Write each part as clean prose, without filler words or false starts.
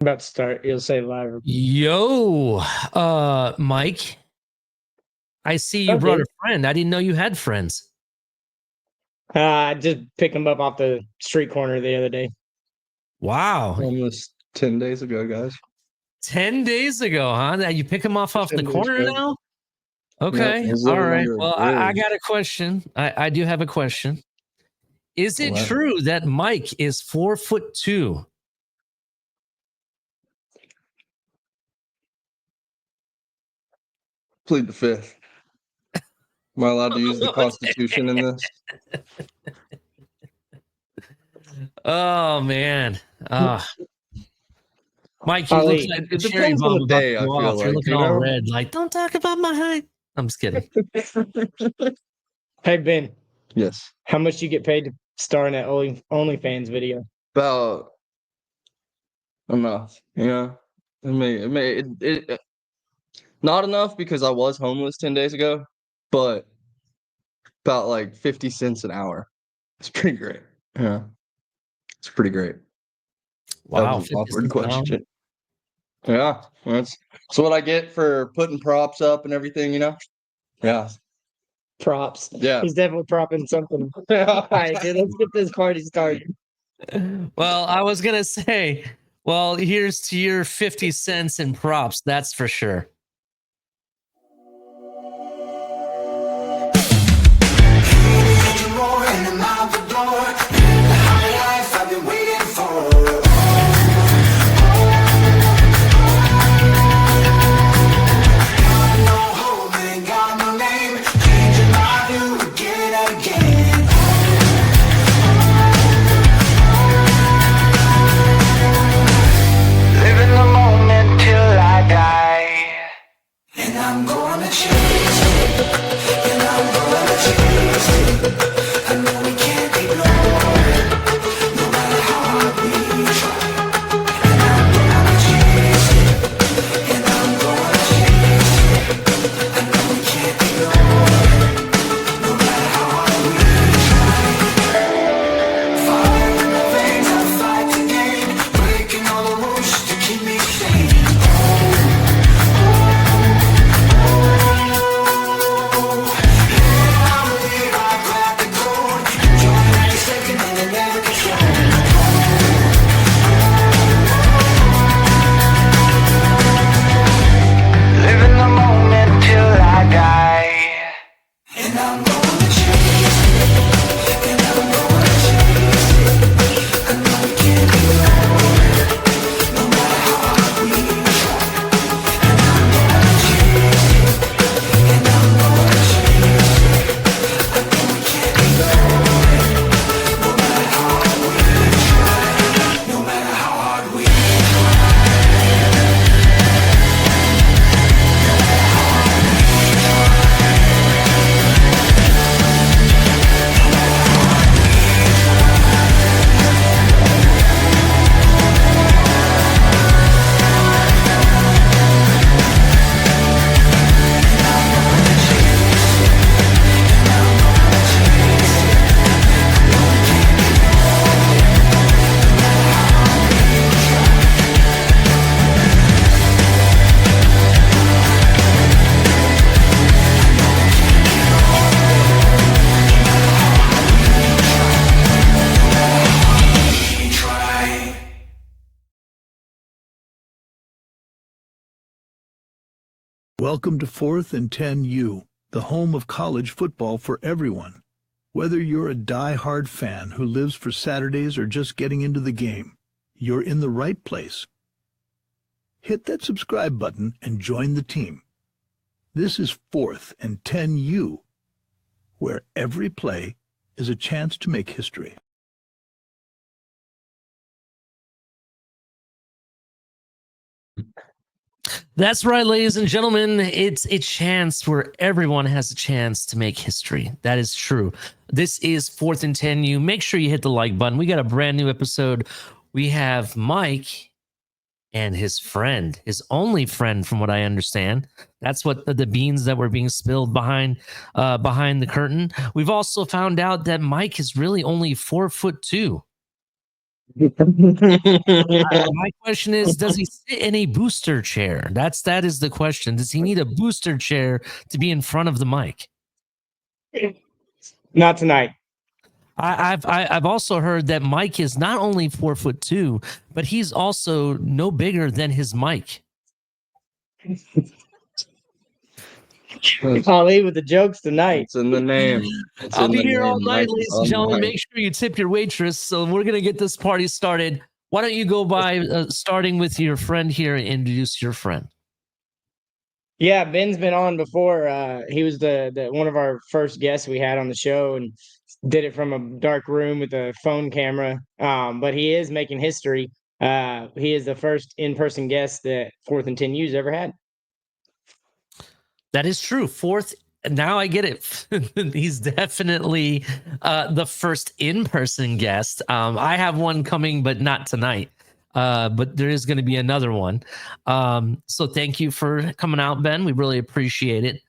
About to start. You'll say live. Yo, Mike. I see you brought a friend. I didn't know you had friends. I just picked him up off the street corner the other day. Wow. Almost 10 days ago, guys. 10 days ago, huh? Now you pick him off the corner now? Okay. Yep, All right. Well, I got a question. I do have a question. Is it true that Mike is 4'2"? Plead the fifth. Am I allowed to use the Constitution in this? Oh man. Mike, you look like it depends on the day, I feel like. You're looking all red, like, don't talk about my height. I'm just kidding. Hey, Ben. Yes. How much do you get paid to star in that OnlyFans video? About enough. Yeah. It not enough because I was homeless 10 days ago, but about like 50 cents an hour. It's pretty great. Yeah. It's pretty great. Wow. That was an awkward question. Yeah. That's what I get for putting props up and everything, you know? Yeah. Props. Yeah. He's definitely propping something. All right, dude, let's get this party started. Well, I was going to say, well, here's to your 50 cents in props. That's for sure. Welcome to 4thand10U, the home of college football for everyone. Whether you're a die-hard fan who lives for Saturdays or just getting into the game, you're in the right place. Hit that subscribe button and join the team. This is 4thand10U, where every play is a chance to make history. That's right, ladies and gentlemen. It's a chance where everyone has a chance to make history. That is true. This is 4thand10U. Make sure you hit the like button. We got a brand new episode. We have Mike and his friend, his only friend, from what I understand. That's what the beans that were being spilled behind the curtain. We've also found out that Mike is really only 4'2". My question is, does he sit in a booster chair? That is the question. Does he need a booster chair to be in front of the mic? Not tonight. I've also heard that Mike is not only 4'2", but he's also no bigger than his mic. I'll leave with the jokes tonight. It's in the name. It's I'll in be the here all name, night, Mike ladies and gentlemen. Mike. Make sure you tip your waitress. So we're gonna get this party started. Why don't you go by starting with your friend here and introduce your friend? Yeah, Ben's been on before. He was the one of our first guests we had on the show, and did it from a dark room with a phone camera. But he is making history. He is the first in-person guest that 4th and 10U's ever had. That is true. Fourth. Now I get it. He's definitely the first in-person guest. I have one coming, but not tonight. But there is going to be another one. So thank you for coming out, Ben. We really appreciate it.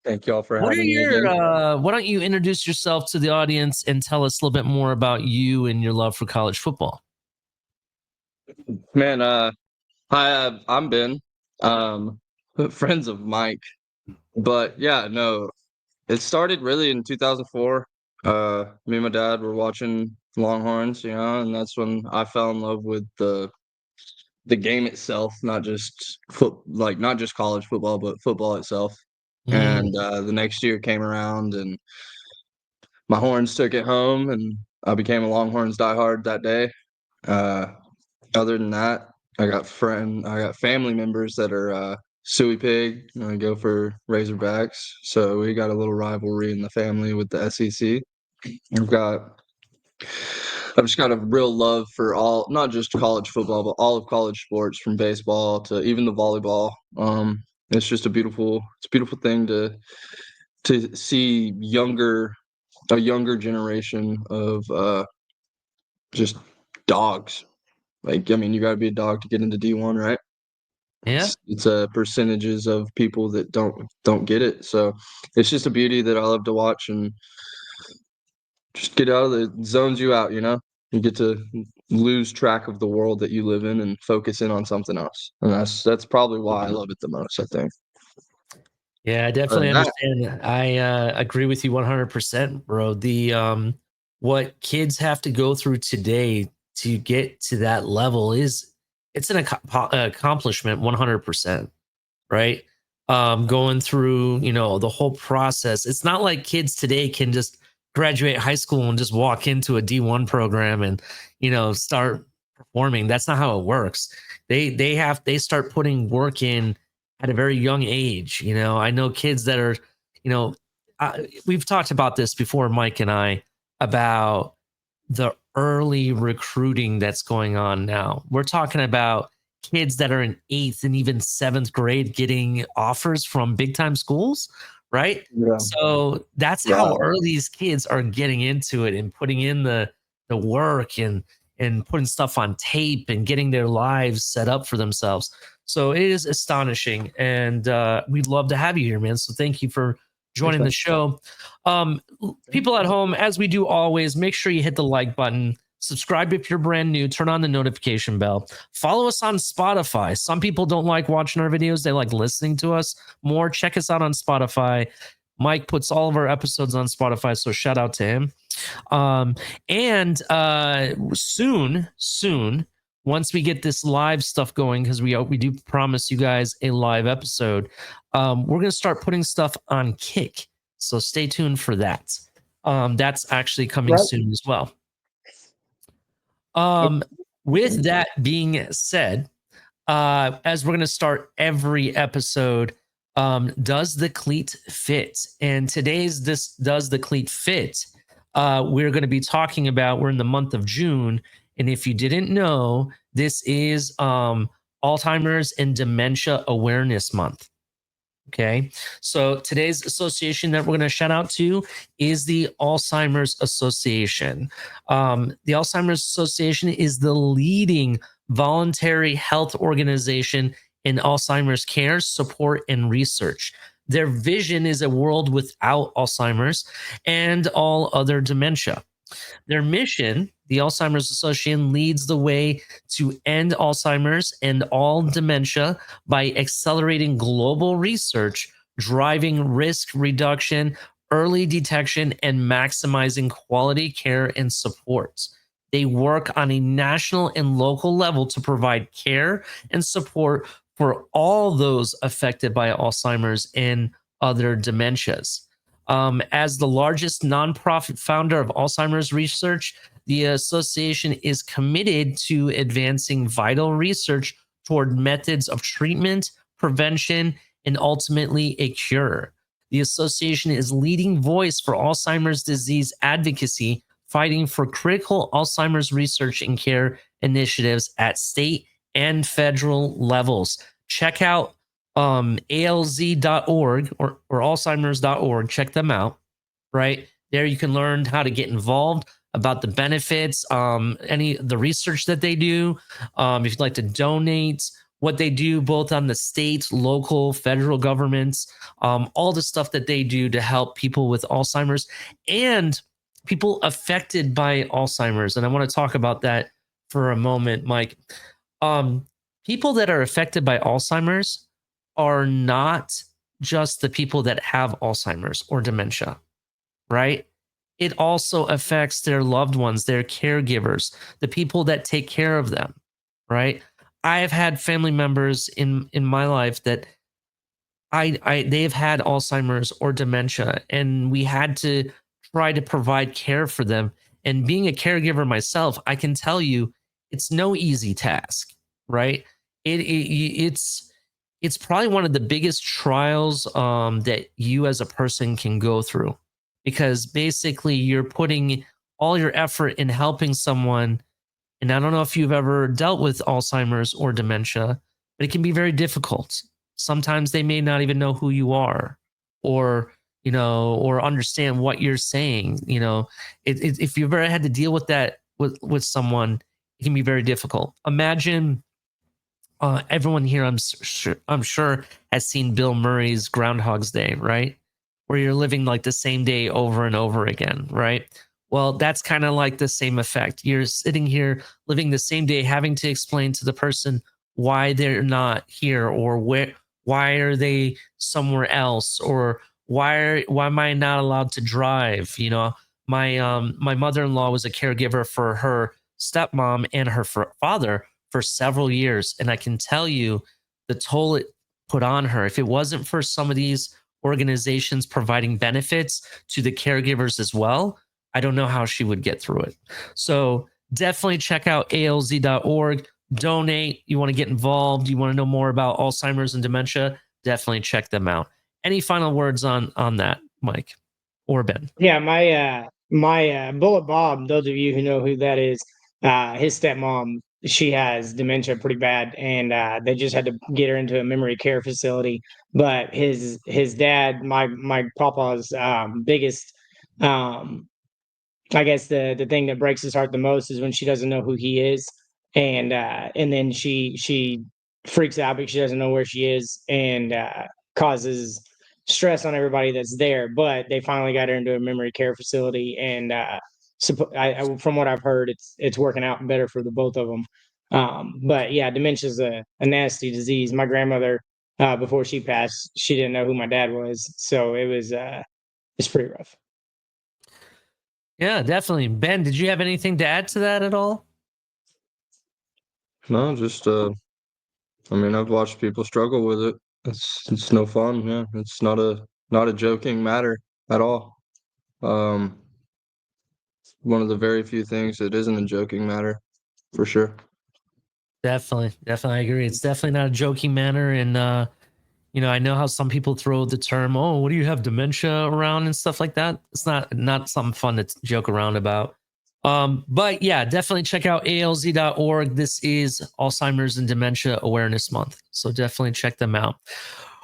Thank y'all for What are having me your? again. Why don't you introduce yourself to the audience and tell us a little bit more about you and your love for college football? Man, hi, I'm Ben. Friends of Mike. But yeah, no, it started really in 2004. Me and my dad were watching Longhorns, and that's when I fell in love with the game itself, not just not just college football, but football itself. And the next year came around, and my Horns took it home, and I became a Longhorns diehard that day. Other than that, I got family members that are Suey Pig. I go for Razorbacks, so we got a little rivalry in the family with the SEC. I've just got a real love for all, not just college football, but all of college sports, from baseball to even the volleyball. It's just a beautiful thing to see a younger generation of just dogs. Like, I mean, you got to be a dog to get into D1, right? Yeah. It's percentages of people that don't get it. So it's just a beauty that I love to watch, and just get out of the zones you out, you get to lose track of the world that you live in and focus in on something else. And that's probably why I love it the most, I think. Yeah, I definitely understand. I agree with you 100%, bro. The what kids have to go through today to get to that level it's an accomplishment 100%, right? Going through, the whole process. It's not like kids today can just graduate high school and just walk into a D1 program and, start performing. That's not how it works. They start putting work in at a very young age. I know kids that are, we've talked about this before, Mike and I, about the early recruiting that's going on now. We're talking about kids that are in 8th and even 7th grade getting offers from big time schools, right? Yeah. So that's how early these kids are getting into it and putting in the work and putting stuff on tape and getting their lives set up for themselves. So it is astonishing, and we'd love to have you here, man. So thank you for joining the show. People at home, as we do always, make sure you hit the like button. Subscribe if you're brand new. Turn on the notification bell. Follow us on Spotify. Some people don't like watching our videos. They like listening to us more. Check us out on Spotify. Mike puts all of our episodes on Spotify, so shout out to him. And soon, once we get this live stuff going, because we do promise you guys a live episode, we're going to start putting stuff on Kick. So stay tuned for that. That's actually coming soon as well. With that being said, as we're going to start every episode, does the cleat fit? And today's this does the cleat fit? We're going to be talking about, we're in the month of June. And if you didn't know, this is Alzheimer's and Dementia Awareness Month. Okay, so today's association that we're going to shout out to is the Alzheimer's Association. The Alzheimer's Association is the leading voluntary health organization in Alzheimer's care, support, and research. Their vision is a world without Alzheimer's and all other dementia. Their mission, the Alzheimer's Association leads the way to end Alzheimer's and all dementia by accelerating global research, driving risk reduction, early detection, and maximizing quality care and support. They work on a national and local level to provide care and support for all those affected by Alzheimer's and other dementias. As the largest nonprofit founder of Alzheimer's research, the association is committed to advancing vital research toward methods of treatment, prevention, and ultimately a cure. The association is leading voice for Alzheimer's disease advocacy, fighting for critical Alzheimer's research and care initiatives at state and federal levels. Check out alz.org or alzheimers.org. Check them out, right? There you can learn how to get involved, about the benefits, the research that they do. If you'd like to donate, what they do both on the state, local, federal governments, all the stuff that they do to help people with Alzheimer's and people affected by Alzheimer's. And I want to talk about that for a moment, Mike. People that are affected by Alzheimer's are not just the people that have Alzheimer's or dementia, right? It also affects their loved ones, their caregivers, the people that take care of them, right? I have had family members in my life that they've had Alzheimer's or dementia, and we had to try to provide care for them. And being a caregiver myself, I can tell you it's no easy task, right? It's probably one of the biggest trials that you as a person can go through, because basically you're putting all your effort in helping someone. And I don't know if you've ever dealt with Alzheimer's or dementia, but it can be very difficult. Sometimes they may not even know who you are, or or understand what you're saying. If you've ever had to deal with that with someone, it can be very difficult. Imagine everyone here, I'm sure, has seen Bill Murray's Groundhog's Day, right? Where you're living like the same day over and over again, right? Well, that's kind of like the same effect. You're sitting here living the same day, having to explain to the person why they're not here, or why are they somewhere else, or why am I not allowed to drive? My mother-in-law was a caregiver for her stepmom and her father for several years, and I can tell you the toll it put on her. If it wasn't for some of these organizations providing benefits to the caregivers as well, I don't know how she would get through it. So definitely check out alz.org. Donate. You want to get involved. You want to know more about Alzheimer's and dementia. Definitely check them out. Any final words on that, Mike or Ben? Yeah, my Bullet Bob, those of you who know who that is, his stepmom, she has dementia pretty bad, and they just had to get her into a memory care facility. But his dad, my papa's biggest, I guess the thing that breaks his heart the most is when she doesn't know who he is, and then she freaks out because she doesn't know where she is, and causes stress on everybody that's there. But they finally got her into a memory care facility, and from what I've heard, it's working out better for the both of them. But yeah, dementia is a nasty disease. My grandmother, before she passed, she didn't know who my dad was, so it's pretty rough. Yeah, definitely. Ben, did you have anything to add to that at all? No, just I've watched people struggle with it. It's no fun. Yeah, it's not a joking matter at all. One of the very few things that isn't a joking matter, for sure. Definitely, I agree. It's definitely not a joking manner, and I know how some people throw the term, "Oh, what do you have, dementia?" around and stuff like that. It's not something fun to joke around about. But yeah, definitely check out alz.org. This is Alzheimer's and Dementia Awareness Month, so definitely check them out.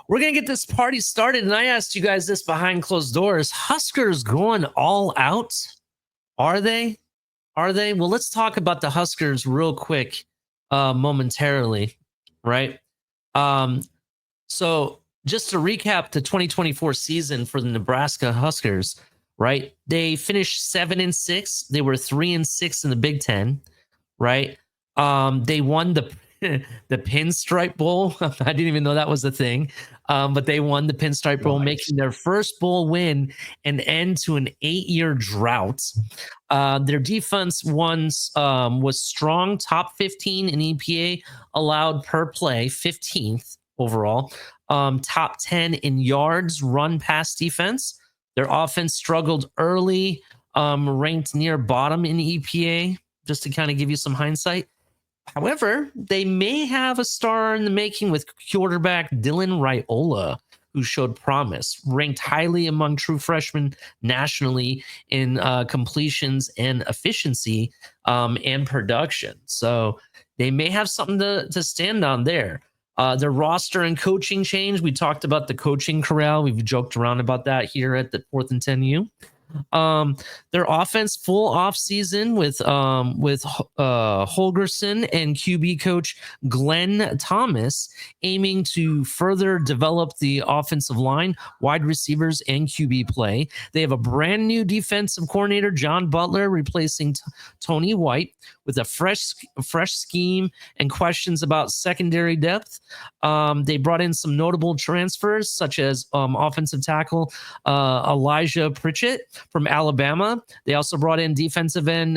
We're gonna get this party started, and I asked you guys this behind closed doors: Huskers going all out? Are they? Well, let's talk about the Huskers real quick, momentarily, right? So just to recap the 2024 season for the Nebraska Huskers, right? They finished 7-6. They were 3-6 in the Big Ten, right? They won the the Pinstripe Bowl. I didn't even know that was a thing. But they won the Pinstripe Bowl, making their first bowl win and end to an 8-year drought. Their defense was strong, top 15 in EPA allowed per play, 15th overall, top 10 in yards run pass defense. Their offense struggled early, ranked near bottom in EPA, just to kind of give you some hindsight. However, they may have a star in the making with quarterback Dylan Raiola, who showed promise, ranked highly among true freshmen nationally in completions and efficiency and production. So they may have something to stand on there. Their roster and coaching change. We talked about the coaching corral. We've joked around about that here at the 4th and 10U. Their offense full off season with Holgerson and QB coach Glenn Thomas aiming to further develop the offensive line, wide receivers, and QB play. They have a brand new defensive coordinator, John Butler, replacing Tony White with a fresh scheme and questions about secondary depth. They brought in some notable transfers, such as offensive tackle Elijah Pritchett from Alabama. They also brought in defensive end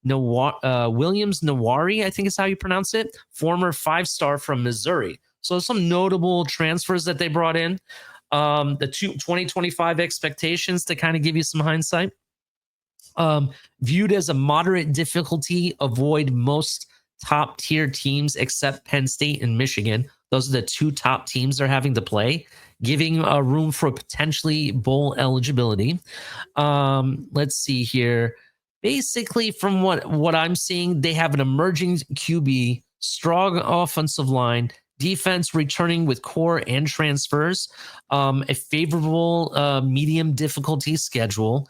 Williams Nawari, I think is how you pronounce it, former 5-star from Missouri. So some notable transfers that they brought in. The 2025 expectations to kind of give you some hindsight. Viewed as a moderate difficulty, avoid most top tier teams except Penn State and Michigan. Those are the 2 top teams they're having to play, giving a room for potentially bowl eligibility. Let's see here. Basically, from what I'm seeing, they have an emerging QB, strong offensive line, defense returning with core and transfers, a favorable medium difficulty schedule.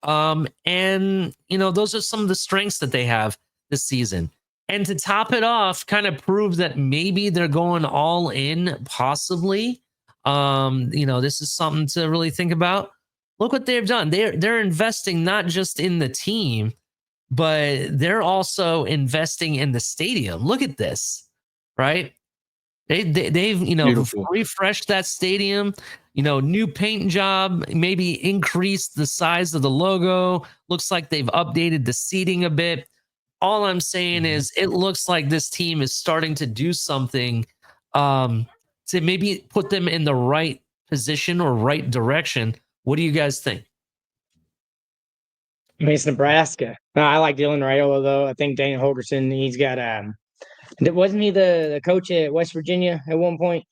And those are some of the strengths that they have this season. And to top it off, kind of prove that maybe they're going all in, possibly. This is something to really think about. Look what they've done. They're investing not just in the team, but they're also investing in the stadium. Look at this, right? They've Beautiful. refreshed that stadium, new paint job, maybe increased the size of the logo. Looks like they've updated the seating a bit. All I'm saying is it looks like this team is starting to do something to maybe put them in the right position or right direction. What do you guys think? I mean, it's Nebraska. I like Dylan Raiola, though. I think Dana Holgerson, he's got wasn't he the coach at West Virginia at one point?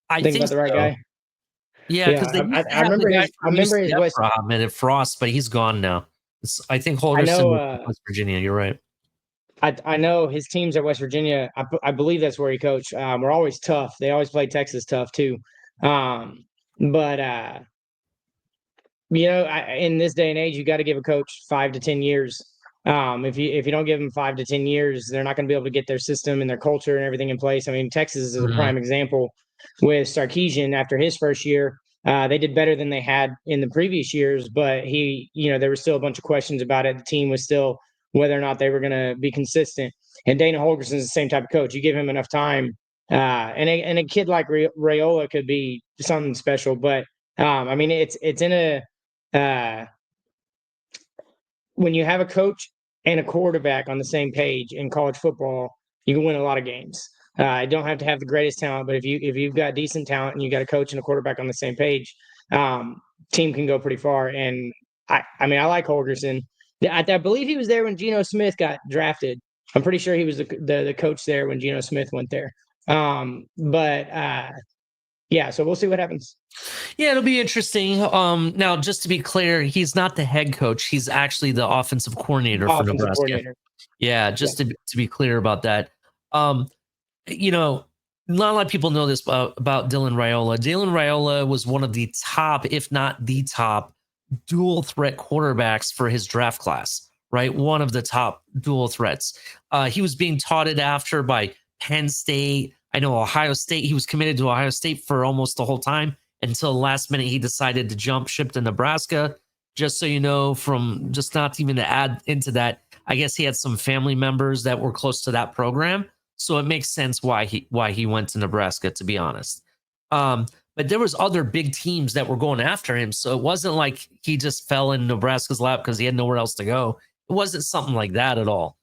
I Think think about the right so. guy. Yeah, because they used to I have remember the guy his. I from remember his UCF West. at Frost, but he's gone now. I think I Holgerson know. was West Virginia. You're right. I know his teams at West Virginia. I believe that's where he coached. We're always tough. They always play Texas tough too. But in this day and age, you got to give a coach 5 to 10 years. If you don't give them 5 to 10 years, they're not going to be able to get their system and their culture and everything in place. I mean, Texas is a prime example with Sarkisian after his first year. They did better than they had in the previous years, but there were still a bunch of questions about it. The team was still whether or not they were going to be consistent. And Dana Holgerson is the same type of coach. You give him enough time, and a kid like Raiola could be something special. But I mean, it's in a when you have a coach and a quarterback on the same page in college football, you can win a lot of games. You don't have to have the greatest talent, but if you've got decent talent and you got a coach and a quarterback on the same page, team can go pretty far. And I mean, I like Holgerson. I believe he was there when Geno Smith got drafted. I'm pretty sure he was the coach there when Geno Smith went there. Yeah, so we'll see what happens. Yeah, it'll be interesting. Now, just to be clear, he's not the head coach. He's actually the offensive coordinator for Nebraska. Coordinator. Yeah, just to be clear about that. Not a lot of people know this about Dylan Raiola. Dylan Raiola was one of the top, if not the top, dual threat quarterbacks for his draft class, right? One of the top dual threats. He was being touted after by Penn State. I know Ohio State. He was committed to Ohio State for almost the whole time until the last minute he decided to jump ship to Nebraska. just so you know, from just not even to add into that, I guess he had some family members that were close to that program. So it makes sense why he went to Nebraska, to be honest. But there was other big teams that were going after him. So it wasn't like he just fell in Nebraska's lap because he had nowhere else to go. It wasn't something like that at all.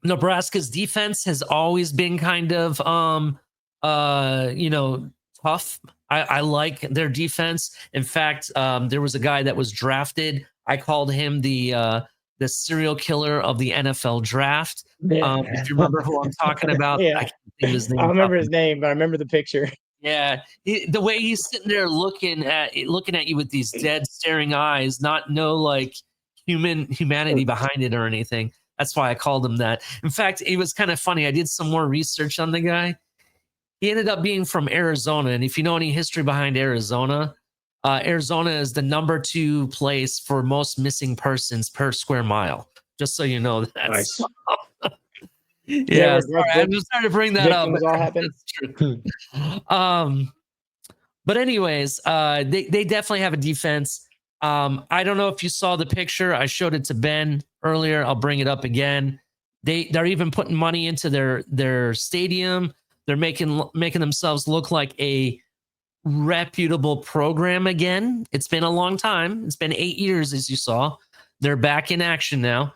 Nebraska's defense has always been kind of tough. I like their defense. In fact, there was a guy that was drafted. I called him the serial killer of the NFL draft. If you remember who I'm talking about, Yeah. I can't think of his name. I remember his name, but I remember the picture. Yeah, the way he's sitting there looking at you with these dead, staring eyes, no like humanity behind it or anything. That's why I called him that. In fact, it was kind of funny. I did some more research on the guy. He ended up being from Arizona, and if you know any history behind Arizona, Arizona is the number 2 place for most missing persons per square mile. Just so you know that. Nice. Yeah, sorry, I'm just trying to bring that up. All happen. That's true. But anyways, they definitely have a defense. I don't know if you saw the picture. I showed it to Ben earlier. I'll bring it up again. They're even putting money into their stadium. They're making themselves look like a reputable program again. It's been a long time. It's been 8 years, as you saw. They're back in action now.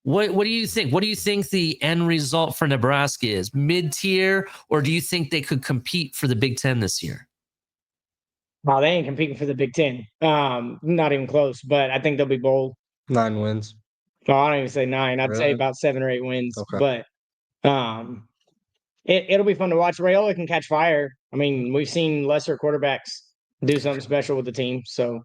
What do you think? What do you think the end result for Nebraska is? Mid-tier, or do you think they could compete for the Big Ten this year? Well, they ain't competing for the Big Ten. Not even close, but I think they'll be bold. 9 wins. Well, I don't even say 9. I'd say Really? about 7 or 8 wins. Okay. But it'll be fun to watch. Rayola can catch fire. I mean, we've seen lesser quarterbacks do something special with the team. So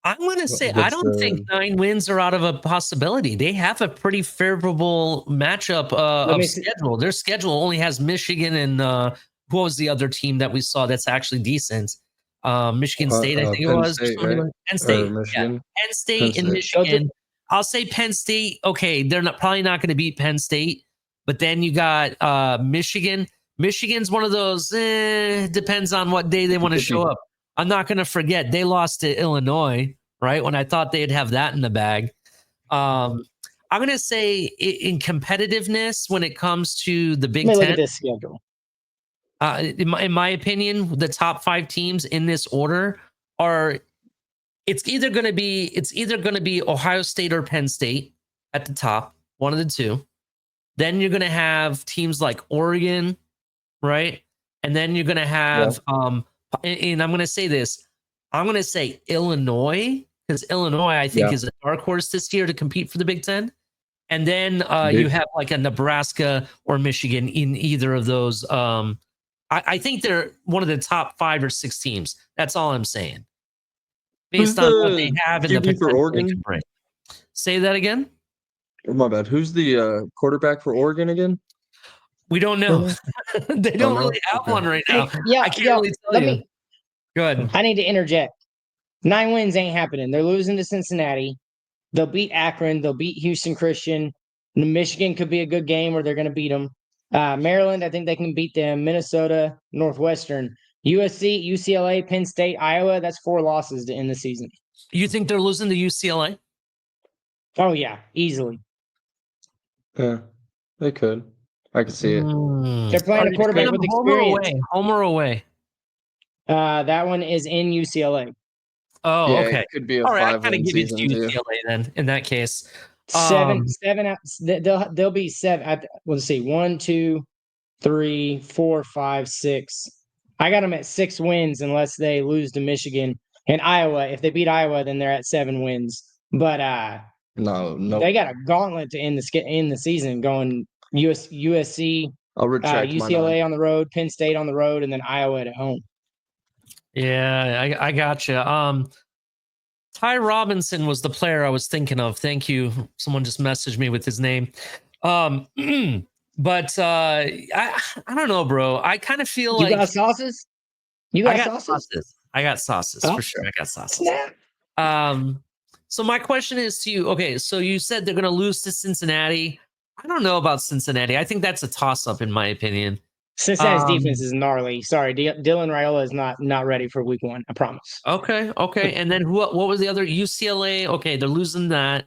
I'm going to say, That's I don't think 9 wins are out of a possibility. They have a pretty favorable matchup of schedule. Their schedule only has Michigan and what was the other team that we saw that's actually decent? Michigan State, I think it was. State, right? Penn State. Michigan. Yeah. Penn State and State. Michigan. I'll say Penn State. Okay, they're probably not going to beat Penn State. But then you got Michigan. Michigan's one of those, depends on what day they want to show up. I'm not going to forget they lost to Illinois, right? When I thought they'd have that in the bag. I'm going to say in competitiveness when it comes to the Big Ten. look at this schedule. In my opinion, the top 5 teams in this order are. It's either going to be Ohio State or Penn State at the top, one of the two. Then you're going to have teams like Oregon, right? And then you're going to have, and I'm going to say this, I'm going to say Illinois, because Illinois, I think, is a dark horse this year to compete for the Big Ten. And then you have like a Nebraska or Michigan in either of those. I think they're one of the top 5 or 6 teams. That's all I'm saying. Based on what they have in the QB for Oregon? they can bring. Say that again? Oh, my bad. Who's the quarterback for Oregon again? We don't know. They don't really have one right now. I can't really tell you. Go ahead. I need to interject. 9 wins ain't happening. They're losing to Cincinnati. They'll beat Akron. They'll beat Houston Christian. Michigan could be a good game where they're going to beat them. Maryland, I think they can beat them. Minnesota, Northwestern, USC, UCLA, Penn State, Iowa. That's 4 losses to end the season. You think they're losing to UCLA? Oh, yeah, easily. Yeah, they could. I can see it. They're playing a quarterback with experience. Home or away? That one is in UCLA. Oh, Yeah, okay. It could be a all right, 5 I kind of win give it to season too. UCLA then. In that case, 7 out. They'll be 7. Let's see. 1, 2, 3, 4, 5, 6. I got them at 6 wins unless they lose to Michigan and Iowa. If they beat Iowa, then they're at 7 wins. But No. they got a gauntlet to end the season. Going USC, I'll retract my UCLA on the road, Penn State on the road, and then Iowa at home. Yeah, I gotcha. Ty Robinson was the player I was thinking of. Thank you. Someone just messaged me with his name. But I don't know, bro. I kind of feel like you got sauces. You got sauces. I got sauces for sure. I got sauces. Snap. So my question is to you. Okay, so you said they're going to lose to Cincinnati. I don't know about Cincinnati. I think that's a toss-up in my opinion. Cincinnati's defense is gnarly. Sorry, Dylan Raiola is not ready for week 1. I promise. Okay. And then what was the other? UCLA. Okay, they're losing that.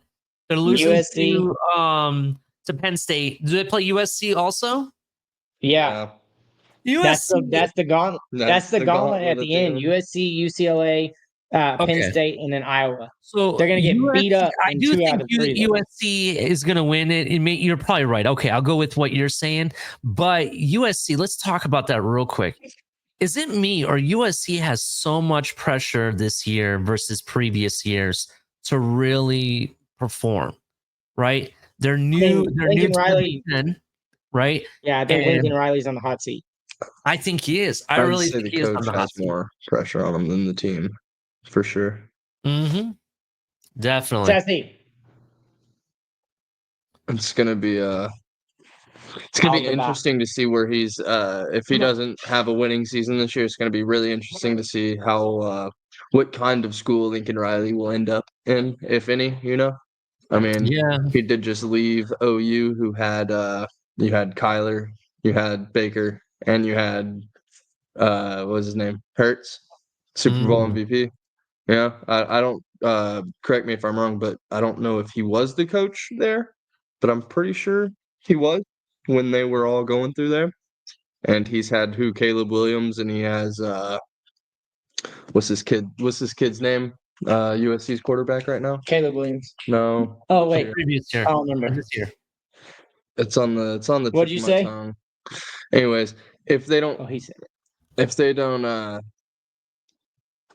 They're losing USC. to Penn State. Do they play USC also? Yeah. USC. That's the gauntlet. That's the gauntlet at the end. USC, UCLA, Penn State, and then Iowa. So they're going to get beat up. I do 2 think out of 3. USC is going to win it. You're probably right. Okay, I'll go with what you're saying. But USC, let's talk about that real quick. Is it me or USC has so much pressure this year versus previous years to really perform? Right? They're new. They're new to Riley, the Big Ten, right? Yeah, I think Lincoln Riley's on the hot seat. I think he is. I would really say think the he is on coach the hot has seat. more pressure on him than the team, for sure. Mm-hmm. Definitely. Sassy. It's gonna be interesting to see where he's if he doesn't have a winning season this year. It's gonna be really interesting to see how what kind of school Lincoln Riley will end up in, if any. I mean, he did just leave OU, who had you had Kyler, you had Baker, and you had what was his name? Hurts, Super Bowl MVP. Yeah, I don't correct me if I'm wrong, but I don't know if he was the coach there, but I'm pretty sure he was when they were all going through there. And he's had Caleb Williams, and he has what's his kid's name? USC's quarterback right now? Caleb Williams. No. Oh wait. Previous year. I don't remember. This year. It's on the tip What'd you of my say? tongue. Anyways, if they don't he said it. if they don't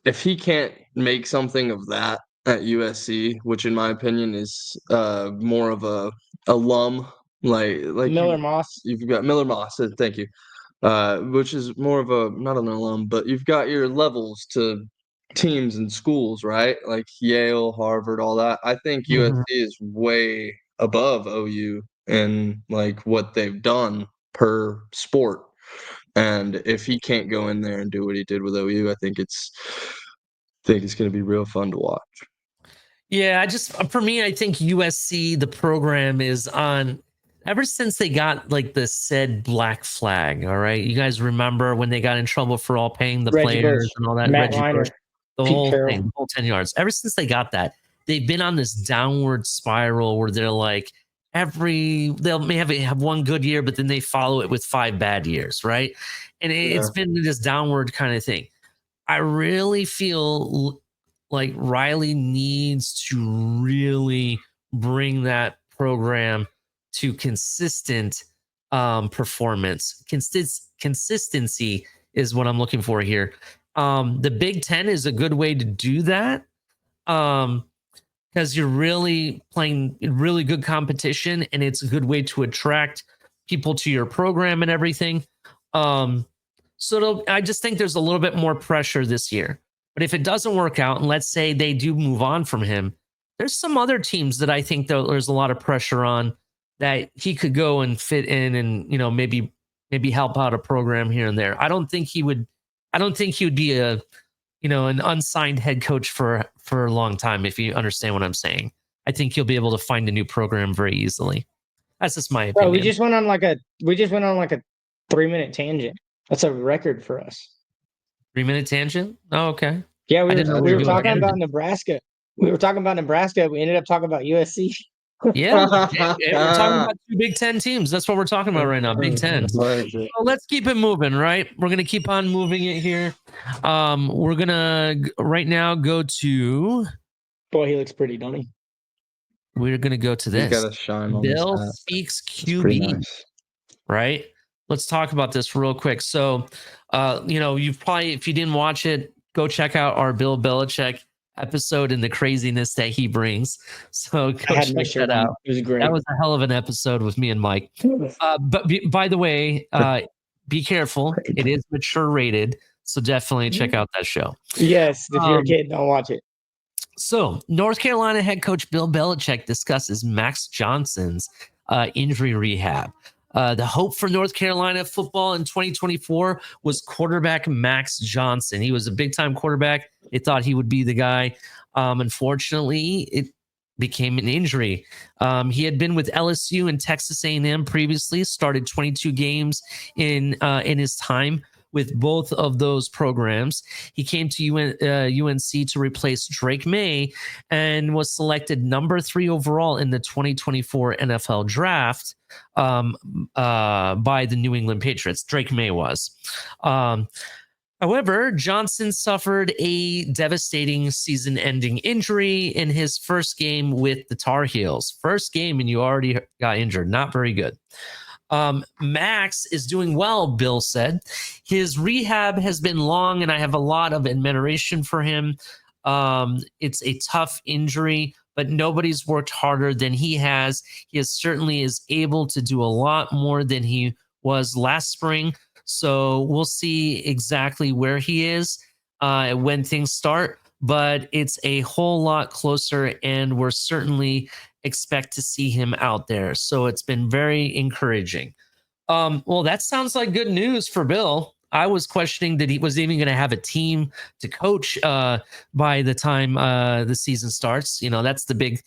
if he can't make something of that at USC, which in my opinion is more of a alum, like Miller Moss. You've got Miller Moss, thank you. Which is more of a not an alum, but you've got your levels to teams and schools, right? Like Yale, Harvard, all that. I think USC is way above OU in like what they've done per sport. And if he can't go in there and do what he did with OU, I think it's going to be real fun to watch. Yeah, for me, I think USC, the program is on ever since they got like the said black flag. All right. You guys remember when they got in trouble for all paying the Reggie players Bush, and all that? Matt Reggie Liner, Bush, the Pete whole Carroll. thing, the whole 10 yards. Ever since they got that, they've been on this downward spiral where they're like, they'll may have one good year, but then they follow it with 5 bad years, right? And it's been this downward kind of thing. I really feel like Riley needs to really bring that program to consistent performance. Consistency is what I'm looking for here. The Big Ten is a good way to do that. Because you're really playing really good competition, and it's a good way to attract people to your program and everything. So I just think there's a little bit more pressure this year. But if it doesn't work out, and let's say they do move on from him, there's some other teams that I think there's a lot of pressure on that he could go and fit in and maybe help out a program here and there. I don't think he would be an unsigned head coach for a long time, if you understand what I'm saying. I think he'll be able to find a new program very easily. That's just my opinion. We just went on like a 3-minute tangent. That's a record for us. 3-minute tangent? Oh, okay. Yeah, we were talking about Nebraska. We were talking about Nebraska. We ended up talking about USC. Yeah, we're talking about 2 Big Ten teams. That's what we're talking about right now, Big Ten. So let's keep it moving, right? We're going to keep on moving it here. We're going to right now go to... Boy, he looks pretty, don't he? We're going to go to this. He's got a shine on Bill his hat. Speaks QB, nice. Right? Let's talk about this real quick. So, you've probably, if you didn't watch it, go check out our Bill Belichick episode and the craziness that he brings. So go check that out. It was great. That was a hell of an episode with me and Mike. But by the way, be careful. It is mature rated. So definitely check out that show. Yes. If you're a kid, don't watch it. So North Carolina head coach Bill Belichick discusses Max Johnson's injury rehab. The hope for North Carolina football in 2024 was quarterback Max Johnson. He was a big-time quarterback. They thought he would be the guy. Unfortunately, became an injury. He had been with LSU and Texas A&M previously, started 22 games in his time with both of those programs. He came to UNC to replace Drake May and was selected number 3 overall in the 2024 NFL draft by the New England Patriots. Drake May was. However, Johnson suffered a devastating season-ending injury in his first game with the Tar Heels. First game and you already got injured. Not very good. Max is doing well, Bill said. His rehab has been long, and I have a lot of admiration for him. It's a tough injury, but nobody's worked harder than he has. He certainly is able to do a lot more than he was last spring. So we'll see exactly where he is when things start, but it's a whole lot closer, and we're certainly expect to see him out there. So it's been very encouraging. Well, that sounds like good news for Bill. I was questioning that he was even going to have a team to coach by the time the season starts. You know, that's the big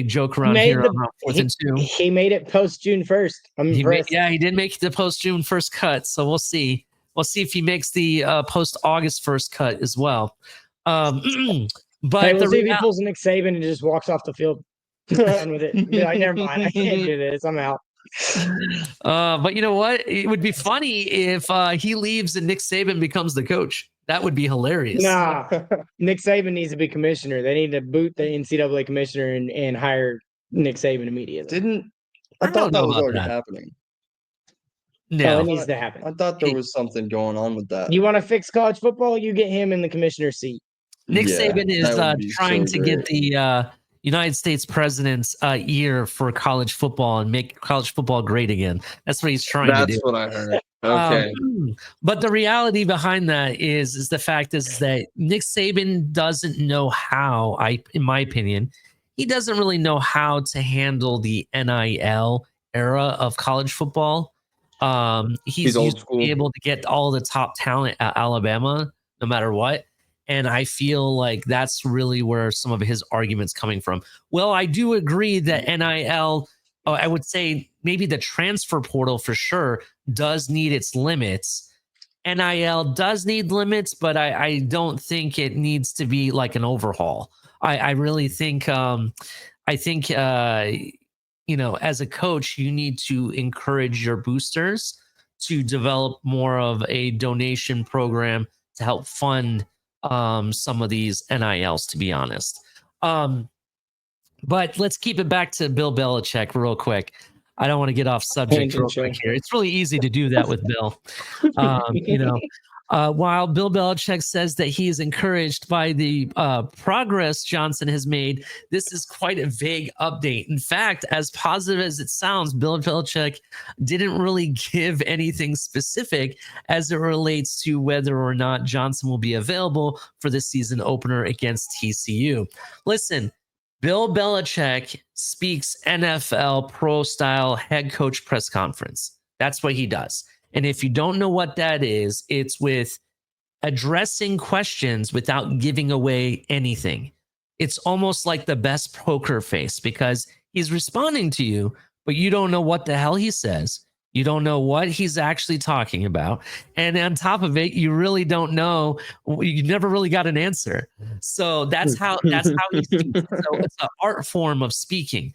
joke around here on 4th and 2. He made it post June 1st. I'm impressed. He did make the post June 1st cut. So we'll see. We'll see if he makes the post August 1st cut as well. But we'll see if he pulls a Nick Saban and just walks off the field. Done with it. Be like, never mind. I can't do this. I'm out. But you know what? It would be funny if he leaves and Nick Saban becomes the coach. That would be hilarious. Nah, Nick Saban needs to be commissioner. They need to boot the NCAA commissioner and hire Nick Saban immediately. I thought that was already happening. No, it needs to happen. I thought there was something going on with that. You want to fix college football? You get him in the commissioner's seat. Nick Saban is trying to get the United States president's ear for college football and make college football great again. That's what he's trying to do. That's what I heard. Okay. But the reality behind that is the fact is that Nick Saban doesn't know how, in my opinion, he doesn't really know how to handle the NIL era of college football. He's old school. Able to get all the top talent at Alabama, no matter what. And I feel like that's really where some of his arguments coming from. Well, I do agree that NIL, I would say maybe the transfer portal for sure does need its limits. NIL does need limits, but I don't think it needs to be like an overhaul. I really think, you know, as a coach, you need to encourage your boosters to develop more of a donation program to help fund some of these NILs, to be honest. But let's keep it back to Bill Belichick real quick. I don't want to get off subject real quick here. It's really easy to do that with Bill. You know, while Bill Belichick says that he is encouraged by the progress Johnson has made, this is quite a vague update. In fact, as positive as it sounds, Bill Belichick didn't really give anything specific as it relates to whether or not Johnson will be available for the season opener against TCU. Listen, Bill Belichick speaks NFL pro style head coach press conference. That's what he does. And if you don't know what that is, it's with addressing questions without giving away anything. It's almost like the best poker face because he's responding to you, but you don't know what the hell he says. You don't know what he's actually talking about. And on top of it, you really don't know. You never really got an answer. So that's how he speaks. So it's an art form of speaking.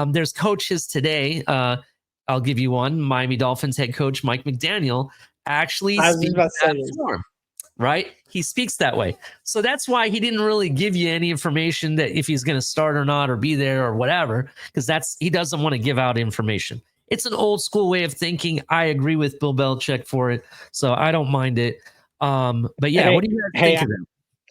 There's coaches today. I'll give you one. Miami Dolphins head coach Mike McDaniel actually speaks that form, right? He speaks that way. So that's why he didn't really give you any information that if he's going to start or not or be there or whatever, because he doesn't want to give out information. It's an old school way of thinking. I agree with Bill Belichick for it, so I don't mind it. But yeah, what do you guys think of that?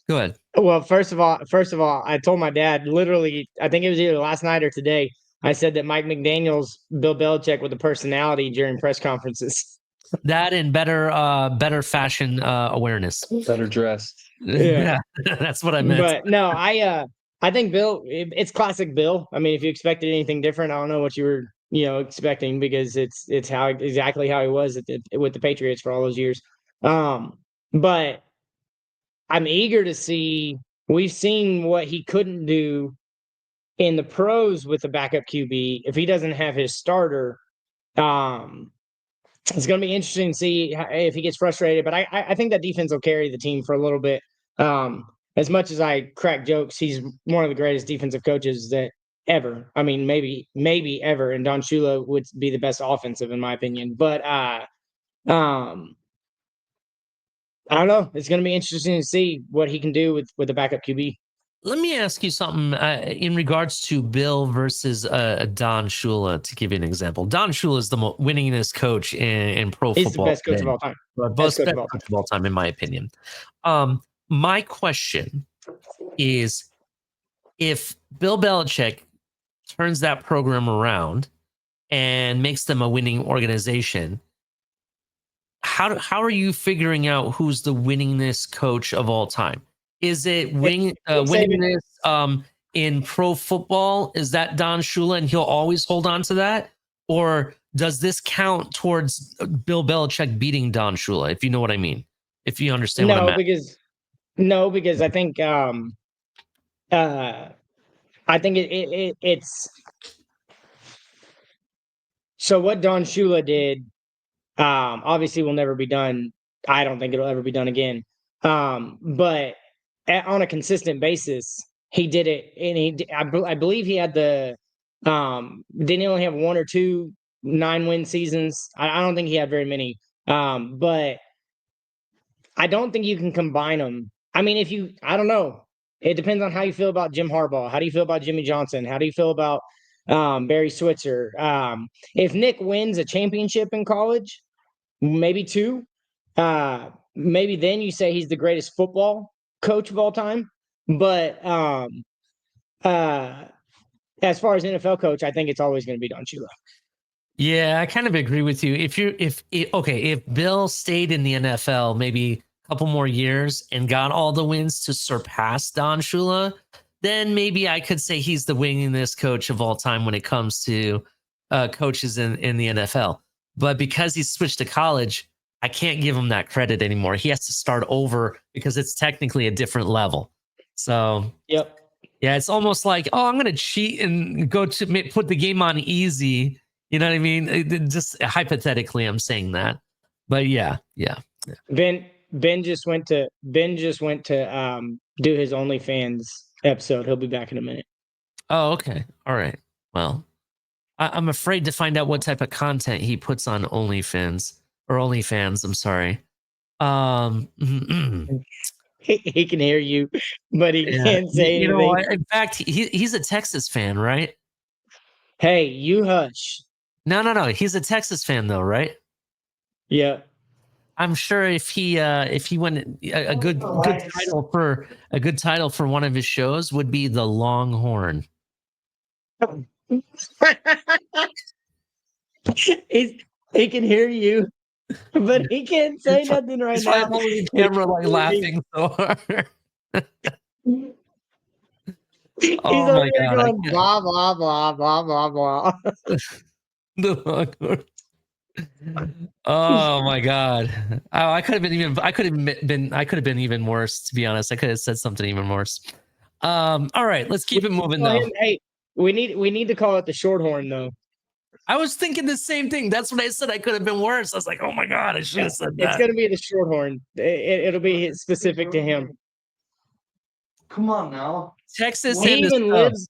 Go ahead. Well, first of all, I told my dad literally, I think it was either last night or today. I said that Mike McDaniel's Bill Belichick with a personality during press conferences. That and better fashion awareness. Better dressed. Yeah, that's what I meant. But no, I think Bill, it's classic Bill. I mean, if you expected anything different, I don't know what you were expecting because it's exactly how he was with the Patriots for all those years. But I'm eager to see. We've seen what he couldn't do in the pros with the backup QB, if he doesn't have his starter, it's going to be interesting to see if he gets frustrated. But I think that defense will carry the team for a little bit. As much as I crack jokes, he's one of the greatest defensive coaches that ever. I mean, maybe ever. And Don Shula would be the best offensive, in my opinion. But I don't know. It's going to be interesting to see what he can do with the backup QB. Let me ask you something in regards to Bill versus Don Shula, to give you an example. Don Shula is the winningest coach in pro football. He's the best coach of all time. Best coach of all time, in my opinion. My question is, if Bill Belichick turns that program around and makes them a winning organization, how are you figuring out who's the winningest coach of all time? Is it winningest in pro football? Is that Don Shula and he'll always hold on to that? Or does this count towards Bill Belichick beating Don Shula, if you know what I mean? If you understand what I meant. Because I think it's so what Don Shula did obviously will never be done. I don't think it'll ever be done again. But on a consistent basis, he did it, and I believe he had didn't he only have 1 or 2 9-win seasons? I don't think he had very many. But I don't think you can combine them. I mean, I don't know. It depends on how you feel about Jim Harbaugh. How do you feel about Jimmy Johnson? How do you feel about Barry Switzer? If Nick wins a championship in college, maybe 2, maybe then you say he's the greatest football coach of all time. But as far as NFL coach, I think it's always going to be Don Shula. Yeah, I kind of agree with you. If Bill stayed in the NFL maybe a couple more years and got all the wins to surpass Don Shula, then maybe I could say he's the winningest coach of all time when it comes to coaches in the NFL. But because he's switched to college, I can't give him that credit anymore. He has to start over because it's technically a different level. So, yep. Yeah, it's almost like, I'm going to cheat and go to put the game on easy. You know what I mean? Just hypothetically, I'm saying that. But yeah. Ben just went to do his OnlyFans episode. He'll be back in a minute. Oh, okay. All right. Well, I'm afraid to find out what type of content he puts on OnlyFans. I'm sorry. He can hear you, but he can't say anything. In fact, he's a Texas fan, right? Hey, you hush. No. He's a Texas fan, though, right? Yeah. I'm sure if he went a good title for one of his shows would be the Longhorn. He can hear you, but he can't say nothing right now. I'm holding the camera laughing so hard. He's over here going blah blah blah blah blah blah. The Longhorn. Oh my God! I could have been even worse. To be honest, I could have said something even worse. All right, let's keep it moving though. Hey, we need to call it the Shorthorn though. I was thinking the same thing. That's what I said. I could have been worse. I was like, oh my God, I should have said that. It's gonna be the Shorthorn. It'll be specific to him. Come on now. Texas He and a even stub. lives.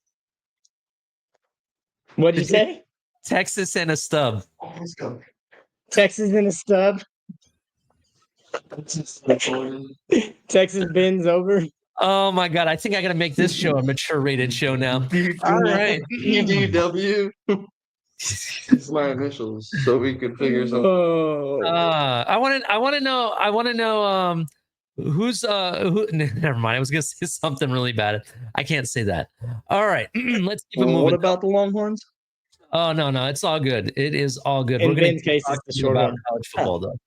What did you say? Texas and a stub. Let's go. Texas and a stub. Texas bends over. Oh my God! I think I got to make this show a mature rated show now. All right. EDW. It's my initials, so we could figure something. Oh. I want to know. Who's who? Never mind. I was gonna say something really bad. I can't say that. All right. Let's keep it moving. What about the Longhorns? Oh no, it's all good. It is all good. In We're going Ben's case, it's the short about one. college football though.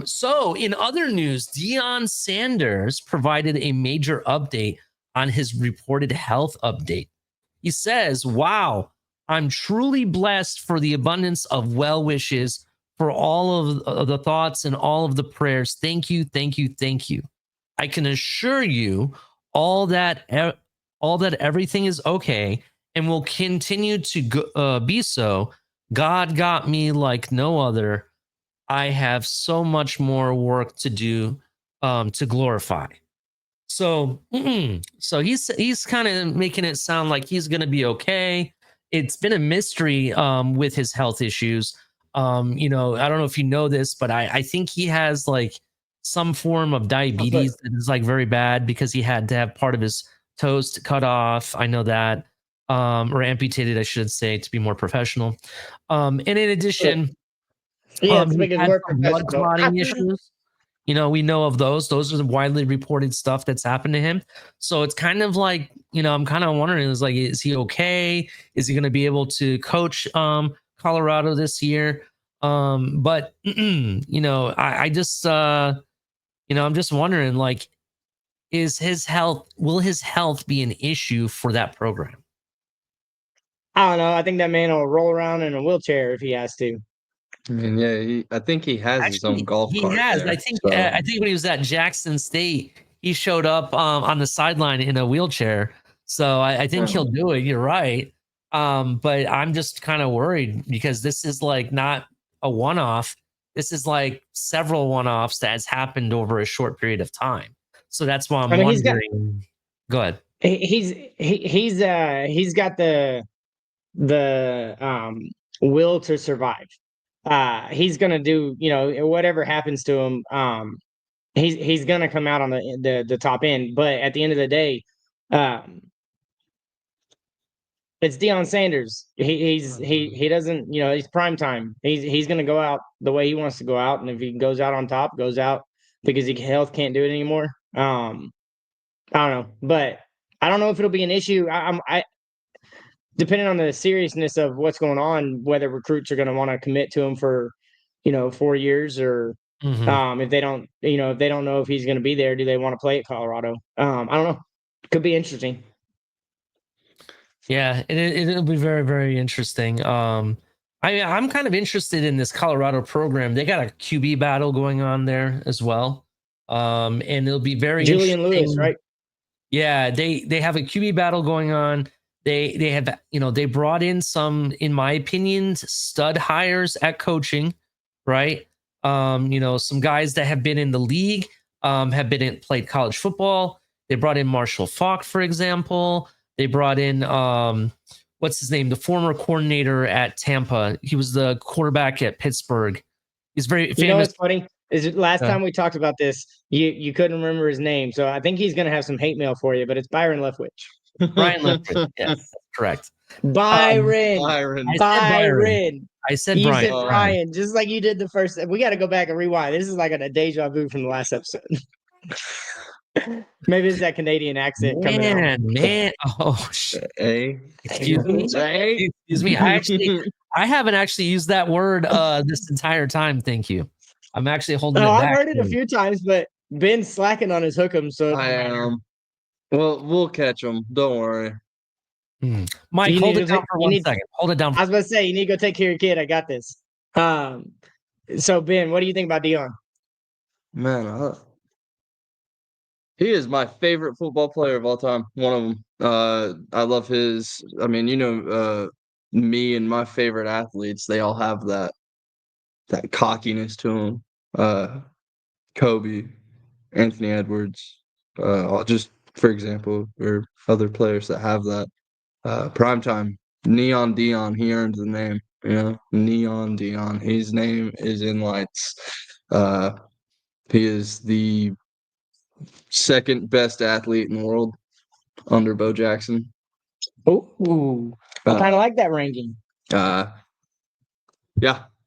So in other news, Deion Sanders provided a major update on his reported health update. He says, "Wow, I'm truly blessed for the abundance of well wishes, for all of the thoughts and all of the prayers. Thank you. I can assure you all that all that everything is okay and will continue to be so. God got me like no other. I have so much more work to do to glorify. So, so he's kind of making it sound like he's going to be okay. It's been a mystery with his health issues. You know, I don't know if you know this, but I think he has like some form of diabetes that is like very bad because he had to have part of his toes cut off. I know that, or amputated, I should say, to be more professional. And in addition, Yeah, to he make his had work some blood professional. clotting issues. You know, we know of those. Those are the widely reported stuff that's happened to him. So it's kind of like, you know, I'm kind of wondering, is like, is he okay? Is he going to be able to coach Colorado this year? But you know, I just you know, I'm just wondering, like, will his health be an issue for that program? I don't know. I think that man will roll around in a wheelchair if he has to. I mean, yeah, I think he has his own Actually, golf he cart has. there. I think. So. I think when he was at Jackson State, he showed up on the sideline in a wheelchair. So I think he'll do it. You're right. But I'm just kind of worried because this is like not a one-off. This is like several one-offs that has happened over a short period of time. So that's why I'm I mean, wondering. Go ahead. He's got the will to survive. He's gonna do, you know, whatever happens to him. He's gonna come out on the top end. But at the end of the day, um, it's Deion Sanders. He doesn't, you know, he's prime time. He's gonna go out the way he wants to go out, and if he goes out on top, goes out because health can't do it anymore. I don't know, but I don't know if it'll be an issue. I depending on the seriousness of what's going on, whether recruits are going to want to commit to him for, you know, 4 years, or if they don't, you know, if they don't know if he's going to be there, do they want to play at Colorado? I don't know. Could be interesting. Yeah, it'll be very, very interesting. I'm kind of interested in this Colorado program. They got a QB battle going on there as well. And it'll be very Julian Lewis, interesting. right? Yeah, they have a QB battle going on. They have, you know, they brought in some, in my opinion, stud hires at coaching, right? You know, some guys that have been in the league, played college football. They brought in Marshall Faulk, for example. They brought in what's his name, the former coordinator at Tampa. He was the quarterback at Pittsburgh. He's very famous. You know what's funny is last time we talked about this, you couldn't remember his name, so I think he's going to have some hate mail for you. But it's Byron Leftwich. Brian Leftwich. Yes, that's correct. Byron. I said You Brian. said Brian, just like you did the first. We got to go back and rewind. This is like a deja vu from the last episode. Maybe it's that Canadian accent coming out. Man. Oh, shit. Excuse me. Hey. Excuse me. I haven't actually used that word this entire time. Thank you. I'm actually holding it back. I've heard it a few times, but Ben's slacking on his hook'em, so I am. Well, we'll catch him. Don't worry. Mike, hold it down for 1 second. Hold it down. I was about to say, you need to go take care of your kid. I got this. So Ben, what do you think about Deion? Man, he is my favorite football player of all time. One of them. I love his. I mean, you know, me and my favorite athletes. They all have that cockiness to them. Kobe, Anthony Edwards, just for example, or other players that have that. Primetime, Neon Deion, he earned the name, you know, Neon Deion. His name is in lights. He is the second best athlete in the world under Bo Jackson. Oh, I kind of like that ranking. Yeah,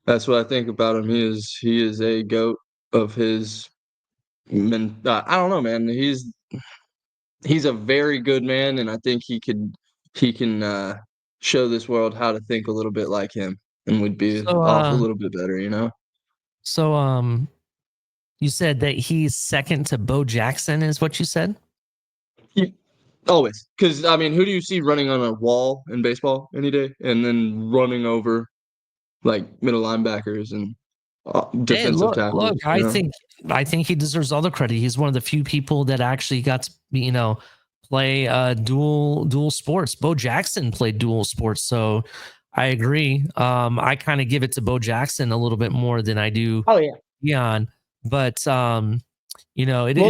that's what I think about him. He is a GOAT of his men. I don't know, man. He's a very good man, and I think he can show this world how to think a little bit like him, and would be off a little bit better, you know. So, you said that he's second to Bo Jackson, is what you said? Always, because I mean, who do you see running on a wall in baseball any day, and then running over like middle linebackers and defensive tackles? Look, I think he deserves all the credit. He's one of the few people that actually got to, you know, play dual sports. Bo Jackson played dual sports, so I agree. I kind of give it to Bo Jackson a little bit more than I do Oh yeah. Deion, but it Well,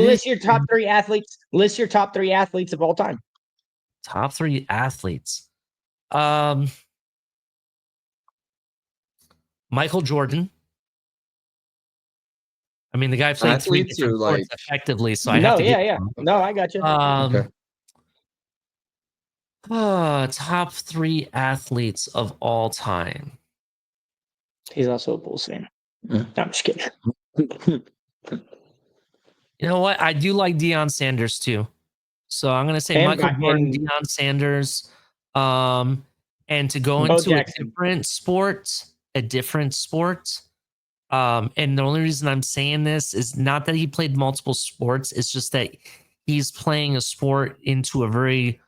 is list your top three athletes. List your top three athletes of all time. top three athletes. Michael Jordan. I mean, the guy played three Athletes or different sports like effectively, so I have No, to yeah, give yeah. him. No, I got you. okay. Top three athletes of all time. He's also a Bulls fan. Yeah. No, I'm just kidding. You know what? I do like Deion Sanders too. So I'm gonna say And Michael Jordan, and Deion Sanders. And to go Bo into Jackson. a different sport. And the only reason I'm saying this is not that he played multiple sports, it's just that he's playing a sport into a very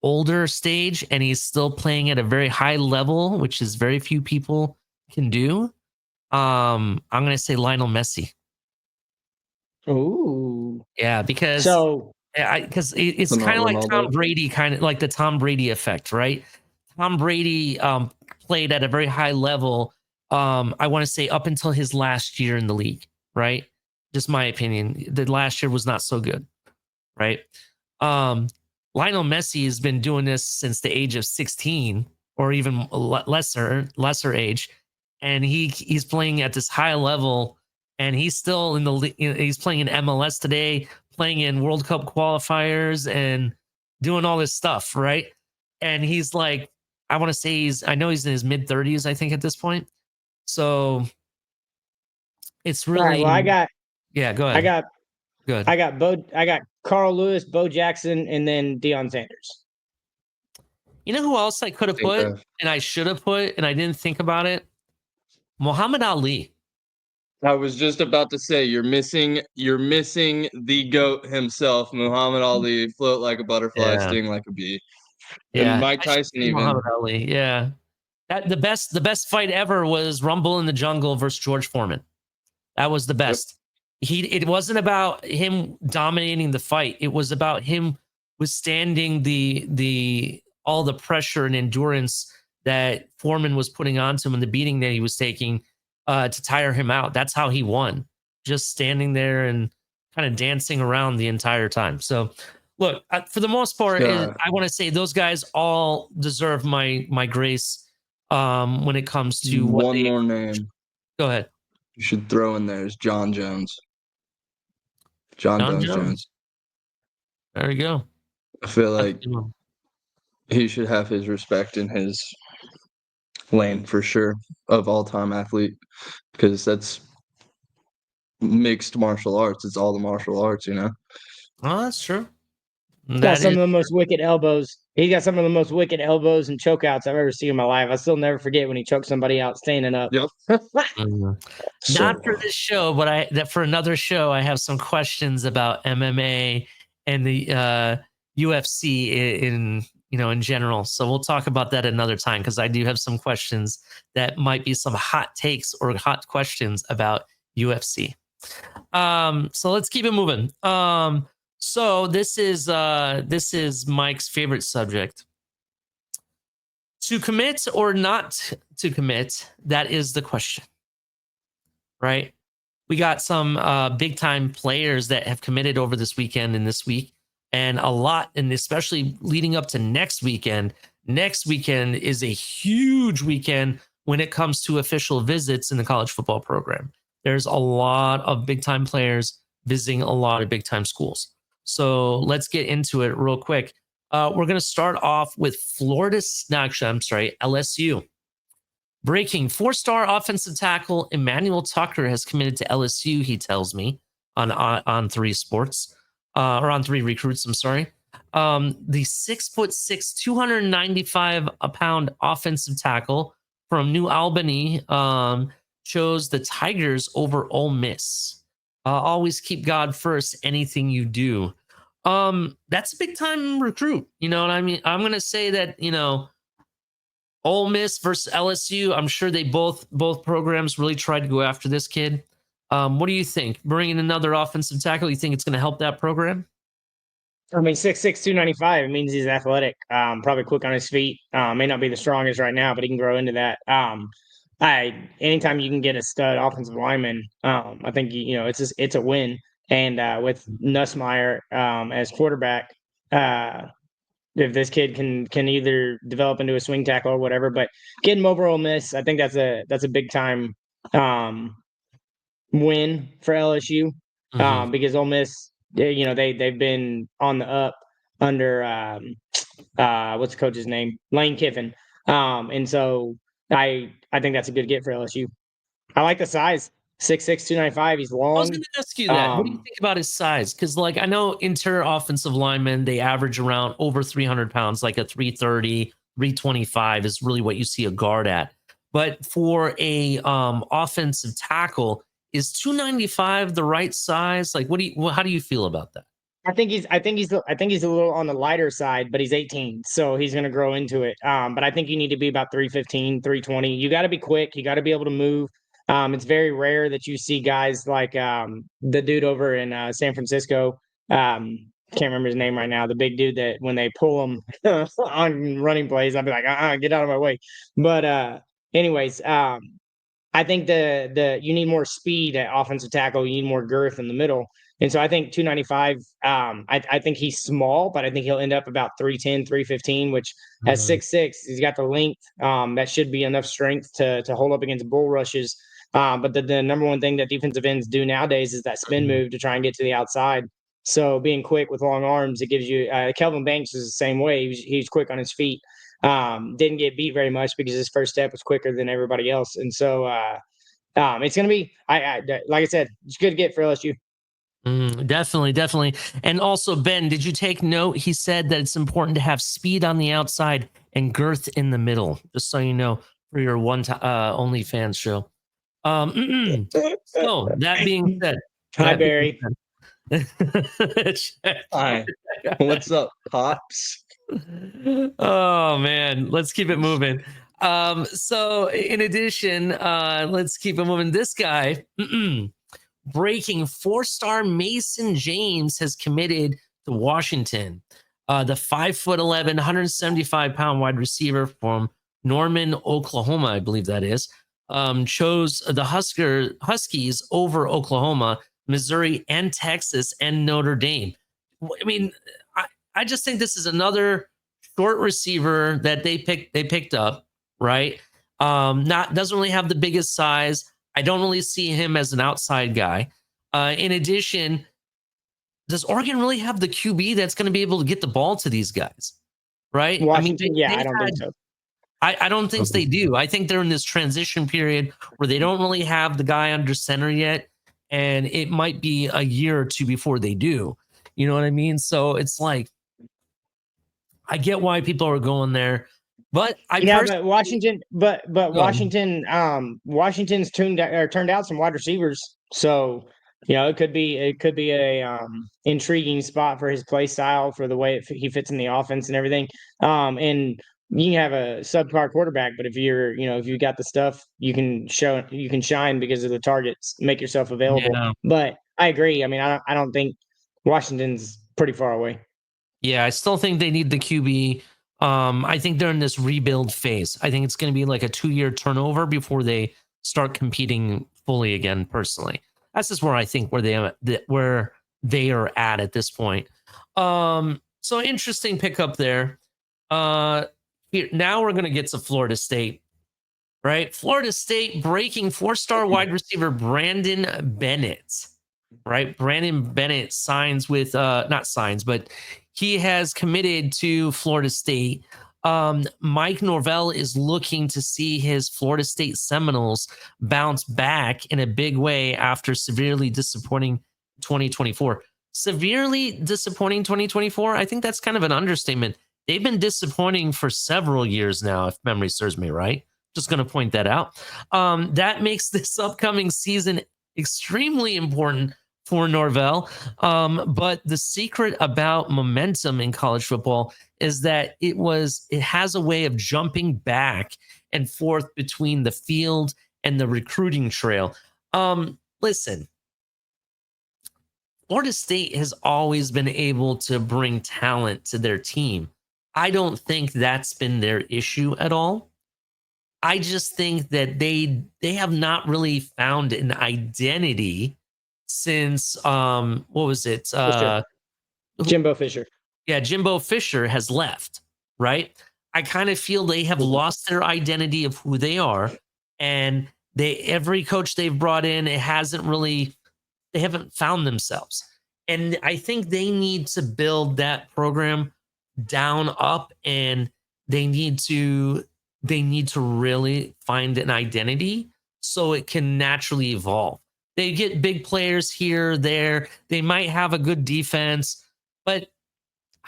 older stage and he's still playing at a very high level, which is very few people can do. I'm gonna say Lionel Messi. Ooh. Yeah, because So it's So not kind of like Tom Ronaldo? Brady, kind of like the Tom Brady effect, right? Tom Brady played at a very high level. I want to say up until his last year in the league, right? Just my opinion. The last year was not so good, right? Lionel Messi has been doing this since the age of 16 or even lesser age, and he's playing at this high level, and he's still he's playing in MLS today, playing in World Cup qualifiers, and doing all this stuff, right? And he's like, I want to say I know he's in his mid 30s, I think at this point. So it's all right, really, well, yeah. Go I ahead. got Good. I got Carl Lewis, Bo Jackson, and then Deion Sanders. You know who else I could have Think put of- and I should have put and I didn't think about it? Muhammad Ali. I was just about to say you're missing the GOAT himself, Muhammad Ali, float like a butterfly, Yeah. sting like a bee. And Yeah. Mike I should Tyson say even. Muhammad Ali. Yeah. That the best fight ever was Rumble in the Jungle versus George Foreman. That was the best. It wasn't about him dominating the fight. It was about him withstanding the all the pressure and endurance that Foreman was putting onto him and the beating that he was taking to tire him out. That's how he won. Just standing there and kind of dancing around the entire time. So, look, for the most part, Yeah. I want to say those guys all deserve my grace when it comes to what One they. more name Go ahead, you should throw in there is John Jones. John John Bones Jones. Jones. There you go. I feel That's a like good one. he should have his respect in his lane for sure of all time athlete because that's mixed martial arts. It's all the martial arts, you know. Oh, that's true. Got That some is of the most wicked elbows. He got some of the most wicked elbows and chokeouts I've ever seen in my life. I still never forget when he choked somebody out standing up. Yep. not for this show, but that for another show, I have some questions about MMA and the UFC in general. So we'll talk about that another time because I do have some questions that might be some hot takes or hot questions about UFC. So let's keep it moving. So this is Mike's favorite subject. To commit or not to commit, that is the question. Right? We got some big time players that have committed over this weekend and this week, and a lot, and especially leading up to next weekend. Next weekend is a huge weekend when it comes to official visits in the college football program. There's a lot of big time players visiting a lot of big time schools. So let's get into it real quick. We're going to start off with LSU. Breaking 4-star offensive tackle Emmanuel Tucker has committed to LSU, he tells me, on 3 sports, or on 3 recruits, I'm sorry. The 6'6", 295-pound offensive tackle from New Albany chose the Tigers over Ole Miss. Always keep God first, anything you do. That's a big time recruit. You know what I mean? I'm going to say that, Ole Miss versus LSU. I'm sure they both programs really tried to go after this kid. What do you think? Bringing another offensive tackle, you think it's going to help that program? I mean, 6'6", 295. It means he's athletic. Probably quick on his feet. May not be the strongest right now, but he can grow into that. Anytime you can get a stud offensive lineman, I think it's a win. And with Nussmeier as quarterback, if this kid can either develop into a swing tackle or whatever, but getting him over Ole Miss, I think that's a big time win for LSU, because Ole Miss, they've been on the up under what's the coach's name, Lane Kiffin, and so I think that's a good get for LSU. I like the size, 6'6", 295. He's I was long. going to ask you that. What do you think about his size? Because, like, I know interior offensive linemen, they average around over 300 pounds, like a 330, 325 is really what you see a guard at. But for a offensive tackle, is 295 the right size? Like, how do you feel about that? I think he's a little on the lighter side, but he's 18, so he's going to grow into it. But I think you need to be about 315, 320. You got to be quick. You got to be able to move. It's very rare that you see guys like the dude over in San Francisco. Can't remember his name right now. The big dude that when they pull him on running plays, I'd be like, get out of my way. But anyways, I think you need more speed at offensive tackle. You need more girth in the middle. And so I think 295, I think he's small, but I think he'll end up about 310, 315, which at 6'6", he's got the length. That should be enough strength to hold up against bull rushes. But the number one thing that defensive ends do nowadays is that spin move to try and get to the outside. So being quick with long arms, it gives you Kelvin Banks is the same way. He's quick on his feet. Didn't get beat very much because his first step was quicker than everybody else. And so it's going to be, like I said, it's good to get for LSU. Definitely. And also, Ben, did you take note? He said that it's important to have speed on the outside and girth in the middle, just so you know, for your OnlyFans show. So that being said, Hi, Barry. Hi. What's up, Pops? Oh man, let's keep it moving. So in addition, let's keep it moving. This guy, breaking 4-star Mason James has committed to Washington. The 5'11", 175-pound wide receiver from Norman, Oklahoma, I believe that is, chose the Huskies over Oklahoma, Missouri, and Texas, and Notre Dame. I mean, I just think this is another short receiver that they picked up, right? Doesn't really have the biggest size. I don't really see him as an outside guy. In addition, does Oregon really have the QB that's going to be able to get the ball to these guys? Right? Washington, I don't think so. I don't think they do. I think they're in this transition period where they don't really have the guy under center yet, and it might be a year or two before they do. You know what I mean? So it's like, I get why people are going there, but but Washington, Washington's turned out some wide receivers, so it could be a intriguing spot for his play style, for the way he fits in the offense and everything. And you can have a subpar quarterback, but if you got the stuff, you can shine because of the targets, make yourself available. Yeah. But I agree. I mean, I don't think Washington's pretty far away. Yeah, I still think they need the QB. I think they're in this rebuild phase. I think it's going to be like a 2-year turnover before they start competing fully again. Personally, that's just where I think where they are at this point. So interesting pickup there. Here now we're going to get to Florida State, right? Florida State breaking 4-star wide receiver Brandon Bennett. Right, Brandon Bennett signs with not signs, but he has committed to Florida State. Mike Norvell is looking to see his Florida State Seminoles bounce back in a big way after severely disappointing 2024. Severely disappointing 2024? I think that's kind of an understatement. They've been disappointing for several years now, if memory serves me right. Just going to point that out. That makes this upcoming season extremely important for Norvell. But the secret about momentum in college football is that it has a way of jumping back and forth between the field and the recruiting trail. Listen, Florida State has always been able to bring talent to their team. I don't think that's been their issue at all. I just think that they have not really found an identity since what was it? Jimbo Fisher. Yeah, Jimbo Fisher has left, right? I kind of feel they have lost their identity of who they are, and every coach they've brought in, they haven't found themselves. And I think they need to build that program down up, and they need to really find an identity so it can naturally evolve. They get big players here, there. They might have a good defense, but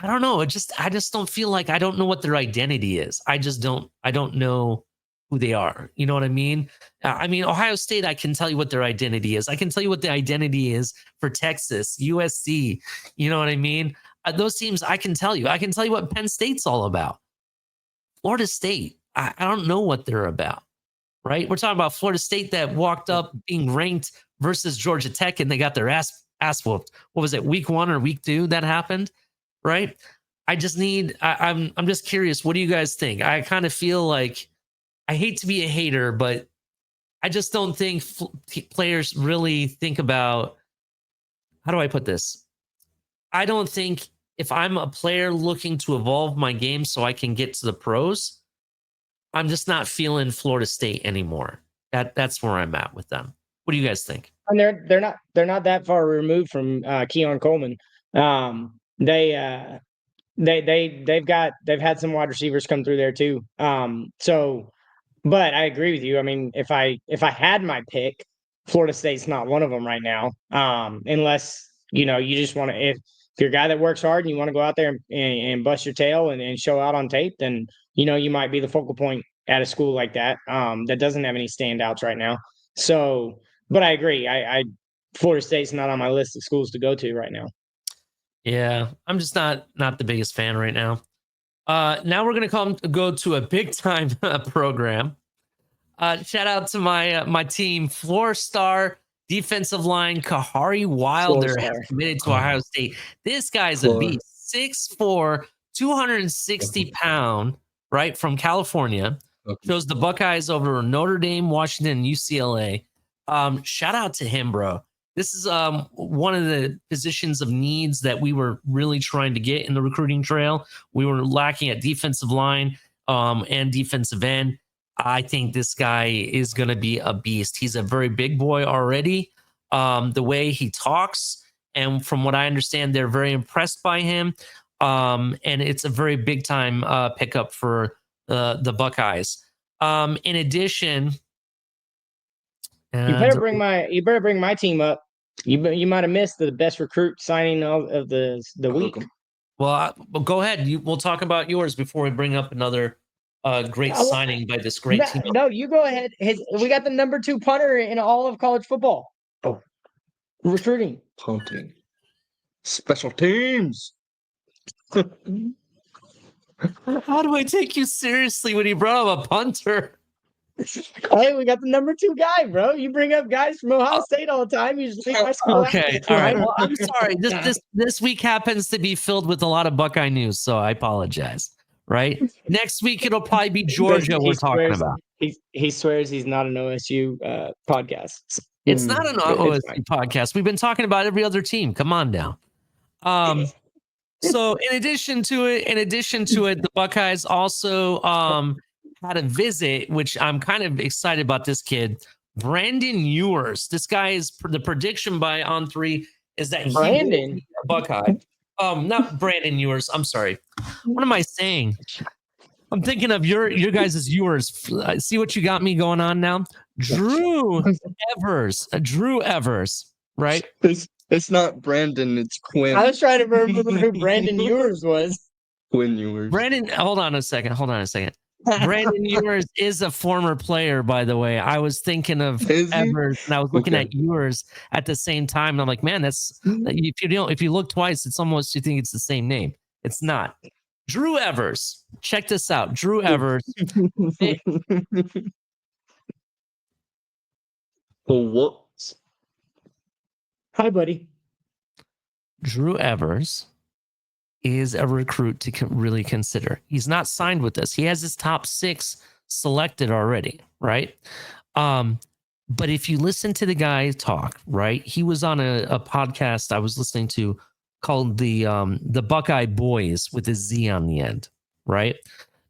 I don't know. I just don't feel like I don't know what their identity is. I don't know who they are. You know what I mean? I mean, Ohio State, I can tell you what their identity is. I can tell you what the identity is for Texas, USC. You know what I mean? Those teams, I can tell you. I can tell you what Penn State's all about. Florida State, I don't know what they're about, right? We're talking about Florida State that walked up being ranked versus Georgia Tech, and they got their ass whooped. What was it, week 1 or week 2 that happened? Right. I'm just curious. What do you guys think? I kind of feel like, I hate to be a hater, but I just don't think players really think about, how do I put this? I don't think if I'm a player looking to evolve my game so I can get to the pros, I'm just not feeling Florida State anymore. That's where I'm at with them. What do you guys think? And they're not that far removed from Keon Coleman. They've had some wide receivers come through there too. But I agree with you. I mean, if I had my pick, Florida State's not one of them right now. Unless you just want to, if you're a guy that works hard and you want to go out there and bust your tail and show out on tape, then you might be the focal point at a school like that. That doesn't have any standouts right now. So, but I agree. Florida State's not on my list of schools to go to right now. Yeah, I'm just not the biggest fan right now. Now we're gonna go to a big time program. Shout out to my team, 4-star defensive line Kahari Wilder has committed to Ohio State. This guy's a beast, 6'4", 260-pound, right, from California. Shows the Buckeyes over Notre Dame, Washington, and UCLA. Shout out to him, bro. This is one of the positions of needs that we were really trying to get in the recruiting trail. We were lacking at defensive line and defensive end. I think this guy is going to be a beast. He's a very big boy already. The way he talks, and from what I understand, they're very impressed by him. And it's a very big time pickup for the Buckeyes. In addition, you better bring my team up. You might have missed the best recruit signing of the week. Well, go ahead. We'll talk about yours before we bring up another great signing by this great team. No, you go ahead. We got the number 2 punter in all of college football. Oh, recruiting, punting, special teams. How do I take you seriously when you brought up a punter? Hey, we got the number 2 guy, bro. You bring up guys from Ohio State all the time. You just make my school. Okay, all right. Well, I'm sorry. This week happens to be filled with a lot of Buckeye news, so I apologize. Right? Next week it'll probably be Georgia we're talking about. He swears he's not an OSU podcast. It's not an OSU podcast. We've been talking about every other team. Come on now. So in addition to it, the Buckeyes also had a visit, which I'm kind of excited about this kid, Brandon Ewers. This guy is the prediction by On3 is that he will be a Buckeye. Not Brandon Ewers. I'm sorry. What am I saying? I'm thinking of your guys' Ewers. See what you got me going on now? Drew Evers, right? It's not Brandon, it's Quinn. I was trying to remember who Brandon Ewers was. Quinn Ewers. Brandon, hold on a second. Brandon Ewers is a former player, by the way. I was thinking of Evers, and I was looking at Ewers at the same time, and I'm like, man, that's if you look twice, it's almost you think it's the same name. It's not. Drew Evers. Check this out. Drew Evers. What? Hi, buddy. Drew Evers is a recruit to really consider. He's not signed with us. He has his top 6 selected already, right? But if you listen to the guy talk, right? He was on a podcast I was listening to called the Buckeye Boys with a Z on the end, right?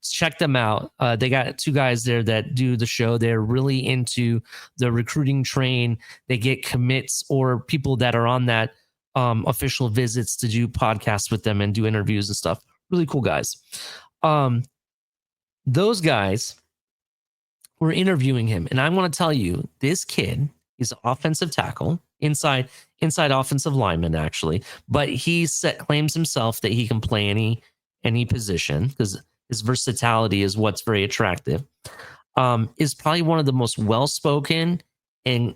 Check them out. They got 2 guys there that do the show. They're really into the recruiting train. They get commits or people that are on that official visits to do podcasts with them and do interviews and stuff. Really cool guys. Those guys were interviewing him, and I want to tell you, this kid is an offensive tackle, inside offensive lineman actually, but he claims himself that he can play any position because his versatility is what's very attractive. Is probably one of the most well-spoken and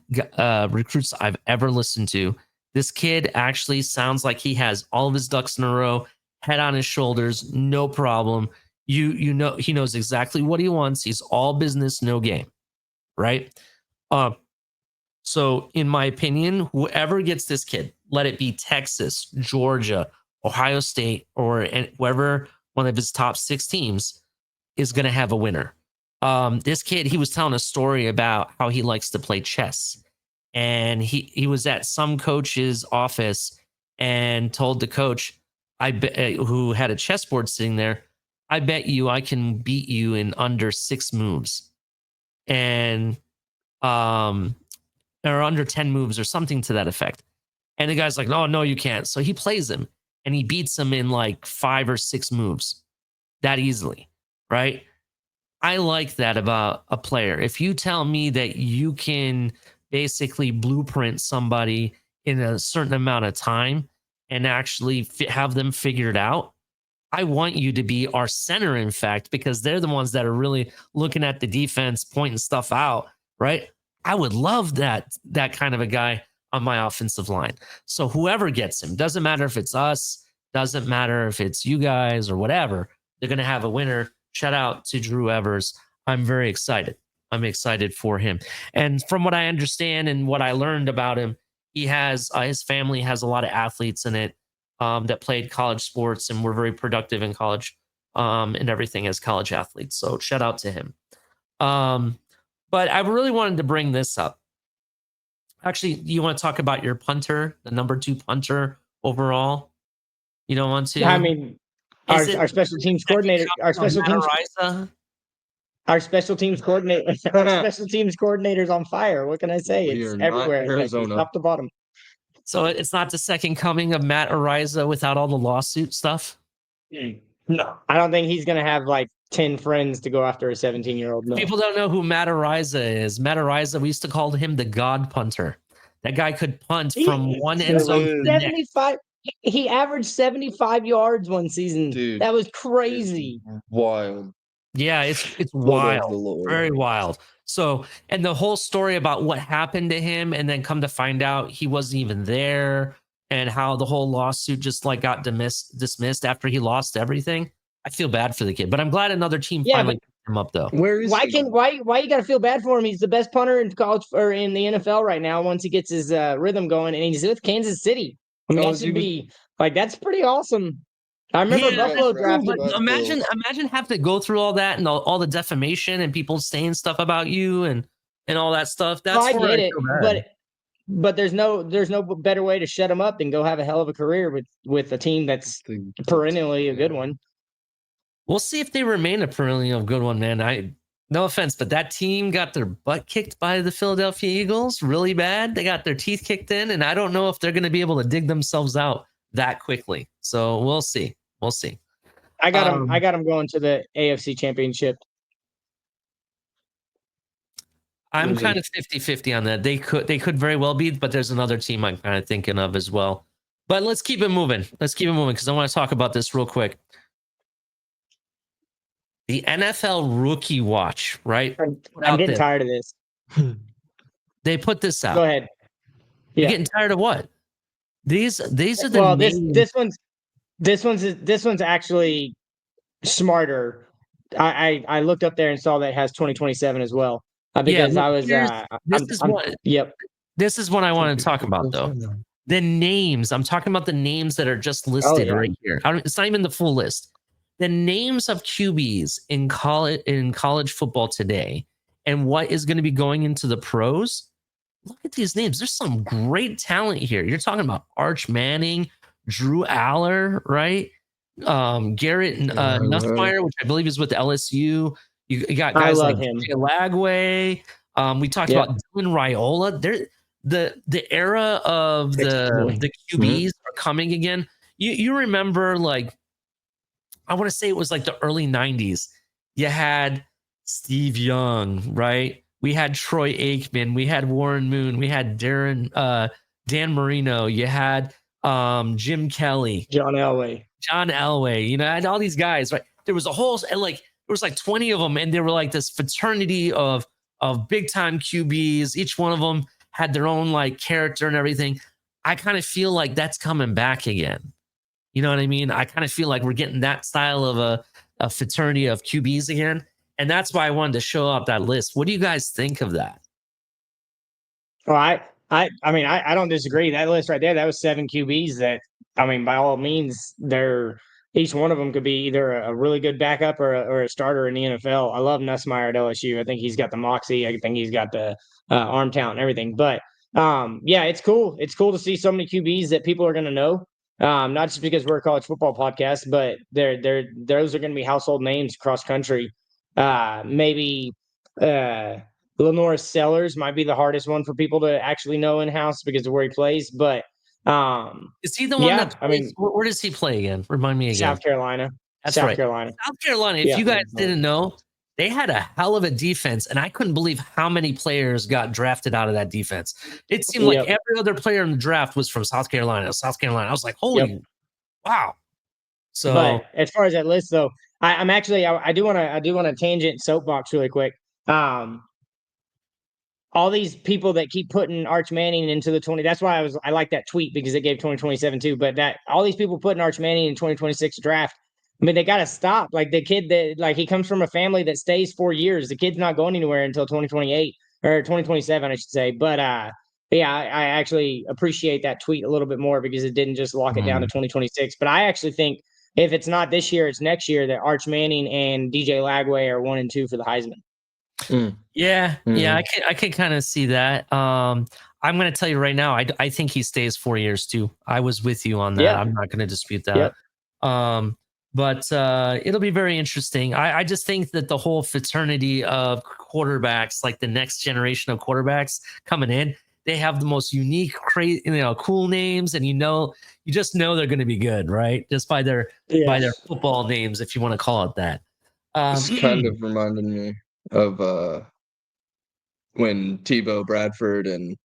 recruits I've ever listened to. This kid actually sounds like he has all of his ducks in a row, head on his shoulders, no problem. You know, he knows exactly what he wants. He's all business, no game, right? So in my opinion, whoever gets this kid, let it be Texas, Georgia, Ohio State, or whoever one of his top 6 teams, is going to have a winner. This kid, he was telling a story about how he likes to play chess. And he was at some coach's office and told the coach, who had a chessboard sitting there, I bet you I can beat you in under 6 moves. And or under 10 moves or something to that effect. And the guy's like, no, you can't. So he plays him and he beats him in like 5 or 6 moves that easily, right? I like that about a player. If you tell me that you can basically blueprint somebody in a certain amount of time and actually have them figured out, I want you to be our center, in fact, because they're the ones that are really looking at the defense, pointing stuff out, right? I would love that kind of a guy on my offensive line. So whoever gets him, doesn't matter if it's us, doesn't matter if it's you guys or whatever, they're going to have a winner. Shout out to Drew Evers. I'm very excited. I'm excited for him. And from what I understand and what I learned about him, he has his family has a lot of athletes in it that played college sports and were very productive in college and everything as college athletes. So shout out to him. But I really wanted to bring this up. Actually, you want to talk about your punter, the number 2 punter overall? You don't want to? I mean, our special teams coordinator, our special teams coordinator's on fire. What can I say? It's everywhere. Arizona, top to bottom. So it's not the second coming of Matt Ariza without all the lawsuit stuff? No, I don't think he's going to have like 10 friends to go after a 17-year-old. No. People don't know who Matt Ariza is. Matt Ariza, we used to call him the God punter. That guy could punt from one end zone to the next. 75. He averaged 75 yards one season. Dude, that was crazy. Wild. Yeah, it's wild. Very wild. So, and the whole story about what happened to him, and then come to find out he wasn't even there, and how the whole lawsuit just like got dismissed after he lost everything. I feel bad for the kid, but I'm glad another team finally picked him up though. Where is why you got to feel bad for him? He's the best punter in college or in the NFL right now once he gets his rhythm going, and he's with Kansas City. I mean, that should be like, that's pretty awesome. I remember Buffalo drafted. Imagine having to go through all that and all the defamation and people saying stuff about you and all that stuff. That's I get it, but there's no better way to shut him up than go have a hell of a career with a team that's perennially a good one. We'll see if they remain a perennial good one, man. No offense, but that team got their butt kicked by the Philadelphia Eagles really bad. They got their teeth kicked in, and I don't know if they're going to be able to dig themselves out that quickly. So we'll see. We'll see. I got them going to the AFC Championship. I'm kind of 50-50 on that. They could very well be, but there's another team I'm kind of thinking of as well. But let's keep it moving. Because I want to talk about this real quick. The NFL Rookie Watch, right? I'm getting tired of this. They put this out. Go ahead. Yeah. You're getting tired of what? These are the this one's actually smarter. I looked up there and saw that it has 2027 as well. Because I was This is what I want to talk about though. the names, I'm talking about the names that are just listed yeah. right here. It's not even the full list. The names of QBs in college football today and what is going to be going into the pros. Look at these names. There's some great talent here. You're talking about Arch Manning, Drew Aller, right? Garrett Nussmeier, which I believe is with LSU. You got I guys like love him. DJ Lagway. We talked Yep. about Dylan Raiola. The era of the QBs are coming again. You remember, like, I want to say it was like the early 90s. You had Steve Young, right? We had Troy Aikman, we had Warren Moon, we had Dan Marino, you had Jim Kelly, John Elway. you know, and all these guys, right? There was a whole, and like there was like 20 of them, and they were like this fraternity of big time QBs. Each one of them had their own like character and everything. I kind of feel like that's coming back again. You know what I mean? I kind of feel like we're getting that style of a fraternity of QBs again. And that's why I wanted to show up that list. What do you guys think of that? Well, I mean, I don't disagree. That list right there, that was 7 QBs that, I mean, by all means, each one of them could be either a really good backup or a starter in the NFL. I love Nussmeier at LSU. I think he's got the moxie. I think he's got the arm talent and everything. But yeah, it's cool. It's cool to see so many QBs that people are going to know. Not just because we're a college football podcast, but those are going to be household names across country. Maybe Lenore Sellers might be the hardest one for people to actually know in house because of where he plays. But is he the one that plays, I mean, where does he play again? Remind me again. South Carolina. That's South right. Carolina. South Carolina. If you guys didn't know, they had a hell of a defense, and I couldn't believe how many players got drafted out of that defense. It seemed like every other player in the draft was from South Carolina. I was like, holy wow. So, but as far as that list, though, I'm actually I do want to tangent soapbox really quick. All these people that keep putting Arch Manning into the 20. That's why I like that tweet because it gave 2027 too. But that all these people putting Arch Manning in 2026 draft. I mean, they got to stop. Like the kid that, like, he comes from a family that stays 4 years. The kid's not going anywhere until 2028 or 2027, I should say. But yeah, I actually appreciate that tweet a little bit more because it didn't just lock it down to 2026. But I actually think if it's not this year, it's next year that Arch Manning and DJ Lagway are 1 and 2 for the Heisman. Yeah, I can kind of see that. I'm going to tell you right now, I think he stays 4 years too. I was with you on that. Yeah. I'm not going to dispute that. But it'll be very interesting. I just think that the whole fraternity of quarterbacks, like the next generation of quarterbacks coming in, they have the most unique, crazy, cool names, and you just know they're going to be good, right? Just by their football names, if you want to call it that. This kind of reminded me of when Tebow, Bradford, and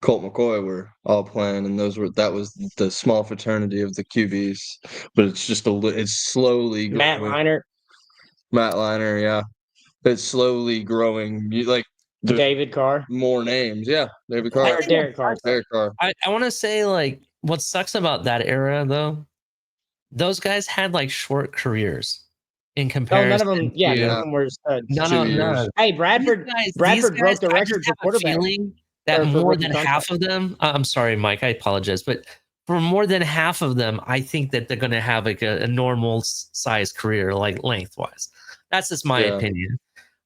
Colt McCoy were all playing, and that was the small fraternity of the QBs. But it's just it's slowly growing. Matt Leinart, yeah, it's slowly growing. David Carr, more names, yeah, David Carr, Derek Carr. I want to say, like, what sucks about that era though, those guys had like short careers in comparison. None of them. None of them were studs. None. Hey, Bradford broke the record for quarterback. That more than half of them. I'm sorry, Mike. I apologize, but for more than half of them, I think that they're going to have like a normal size career, like lengthwise. That's just my opinion.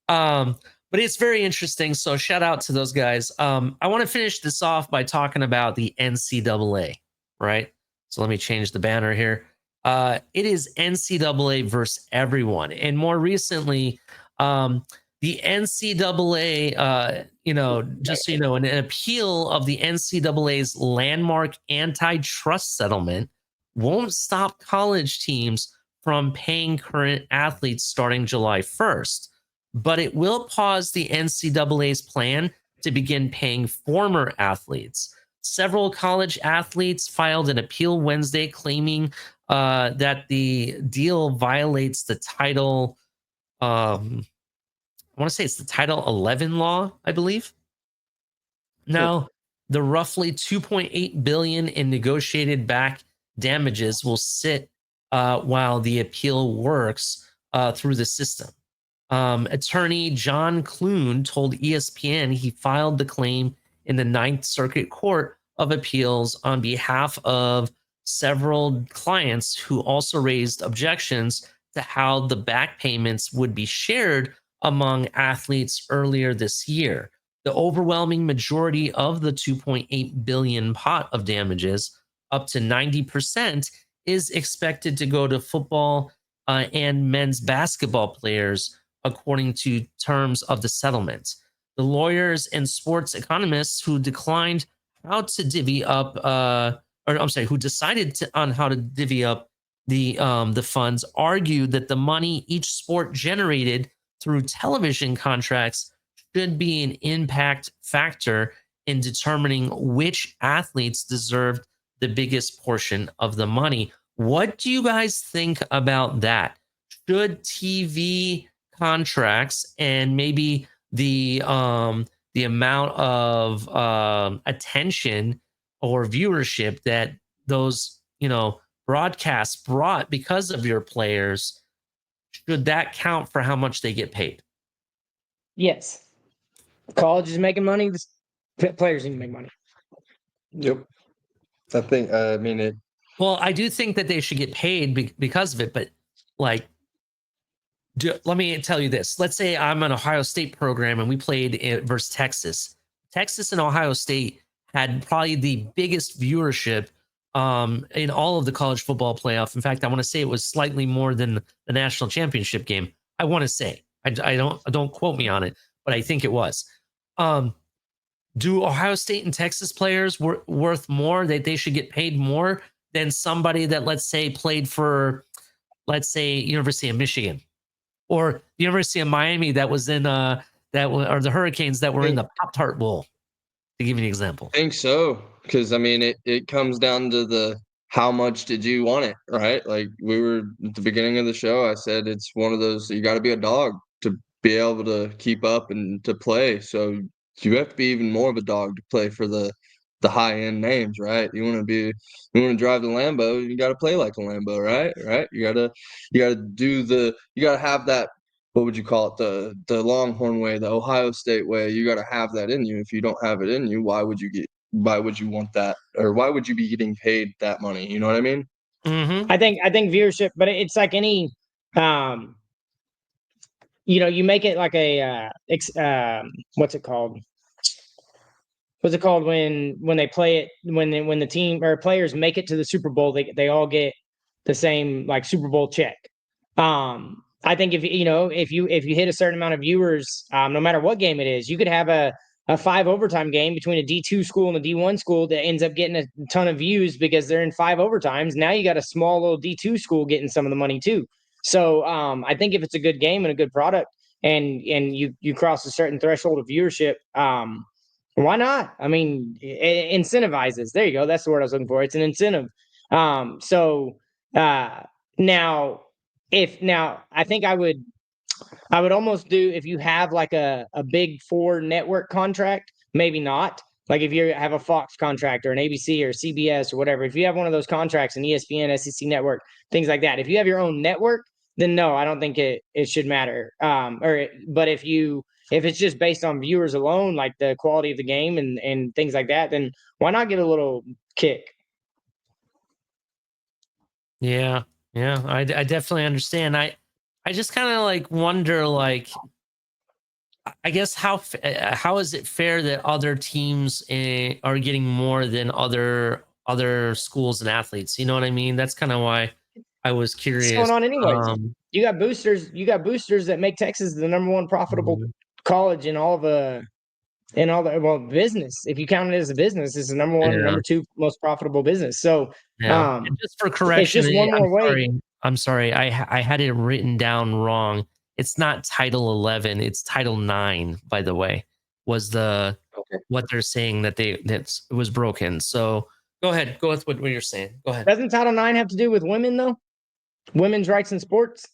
But it's very interesting. So shout out to those guys. I want to finish this off by talking about the NCAA, right? So let me change the banner here. It is NCAA versus everyone. And more recently, the NCAA, just so you know, an appeal of the NCAA's landmark antitrust settlement won't stop college teams from paying current athletes starting July 1st, but it will pause the NCAA's plan to begin paying former athletes. Several college athletes filed an appeal Wednesday claiming that the deal violates the Title, I want to say it's the Title 11 law, I believe. Now, the roughly $2.8 billion in negotiated back damages will sit while the appeal works through the system. Attorney John Clune told ESPN he filed the claim in the Ninth Circuit Court of Appeals on behalf of several clients who also raised objections to how the back payments would be shared among athletes earlier this year. The overwhelming majority of the 2.8 billion pot of damages, up to 90%, is expected to go to football and men's basketball players, according to terms of the settlement. The lawyers and sports economists who declined how to divvy up, who decided on how to divvy up the funds, argued that the money each sport generated through television contracts should be an impact factor in determining which athletes deserved the biggest portion of the money. What do you guys think about that? Should TV contracts and maybe the amount of attention or viewership that those broadcasts brought because of your players, should that count for how much they get paid? Yes. College is making money. The players need to make money. Yep. I think, I mean, it. Well, I do think that they should get paid because of it, but like, let me tell you this. Let's say I'm an Ohio State program and we played versus Texas. Texas and Ohio State had probably the biggest viewership in all of the college football playoff. In fact, I want to say it was slightly more than the national championship game. I want to say, I don't quote me on it, but I think it was. Do Ohio State and Texas players worth more, that they should get paid more than somebody that, let's say, played for, let's say, University of Michigan or the University of Miami that was in or the Hurricanes that were in the Pop-Tart Bowl, to give you an example? I think so, because I mean, it comes down to the how much did you want it, right? Like we were at the beginning of the show, I said it's one of those, you got to be a dog to be able to keep up and to play. So you have to be even more of a dog to play for the high end names, right? You want to drive the Lambo, you got to play like a Lambo, right? Right? You got to have that. What would you call it? The Longhorn way, the Ohio State way. You got to have that in you. If you don't have it in you, why would you want that, or why would you be getting paid that money? You know what I mean? Mm-hmm. I think viewership, but it's like any, you make it like a what's it called? What's it called when they play it, when the team or players make it to the Super Bowl, they all get the same like Super Bowl check. I think if you hit a certain amount of viewers, no matter what game it is, you could have a 5 overtime game between a D2 school and a D1 school that ends up getting a ton of views because they're in 5 overtimes. Now you got a small little D2 school getting some of the money too. So I think if it's a good game and a good product, and you cross a certain threshold of viewership, why not? I mean, it incentivizes. There you go. That's the word I was looking for. It's an incentive. So now I think I would almost do, if you have like a big 4 network contract, maybe not. Like if you have a Fox contract or an ABC or CBS or whatever, if you have one of those contracts, an ESPN, SEC network, things like that. If you have your own network, then no, I don't think it should matter. But if it's just based on viewers alone, like the quality of the game and things like that, then why not get a little kick? Yeah, I definitely understand. I just kind of like wonder, like, I guess how is it fair that other teams are getting more than other schools and athletes? You know what I mean? That's kind of why I was curious. What's going on anyways? You got boosters that make Texas the number 1 profitable college in all the business. If you count it as a business, it's the number 1 or number 2 most profitable business. So and just for correction, it's just one more way. I'm sorry, I had it written down wrong. It's not Title 11, it's Title 9, by the way, was what they're saying that it was broken. So go ahead, go with what you're saying. Go ahead. Doesn't Title 9 have to do with women though? Women's rights in sports?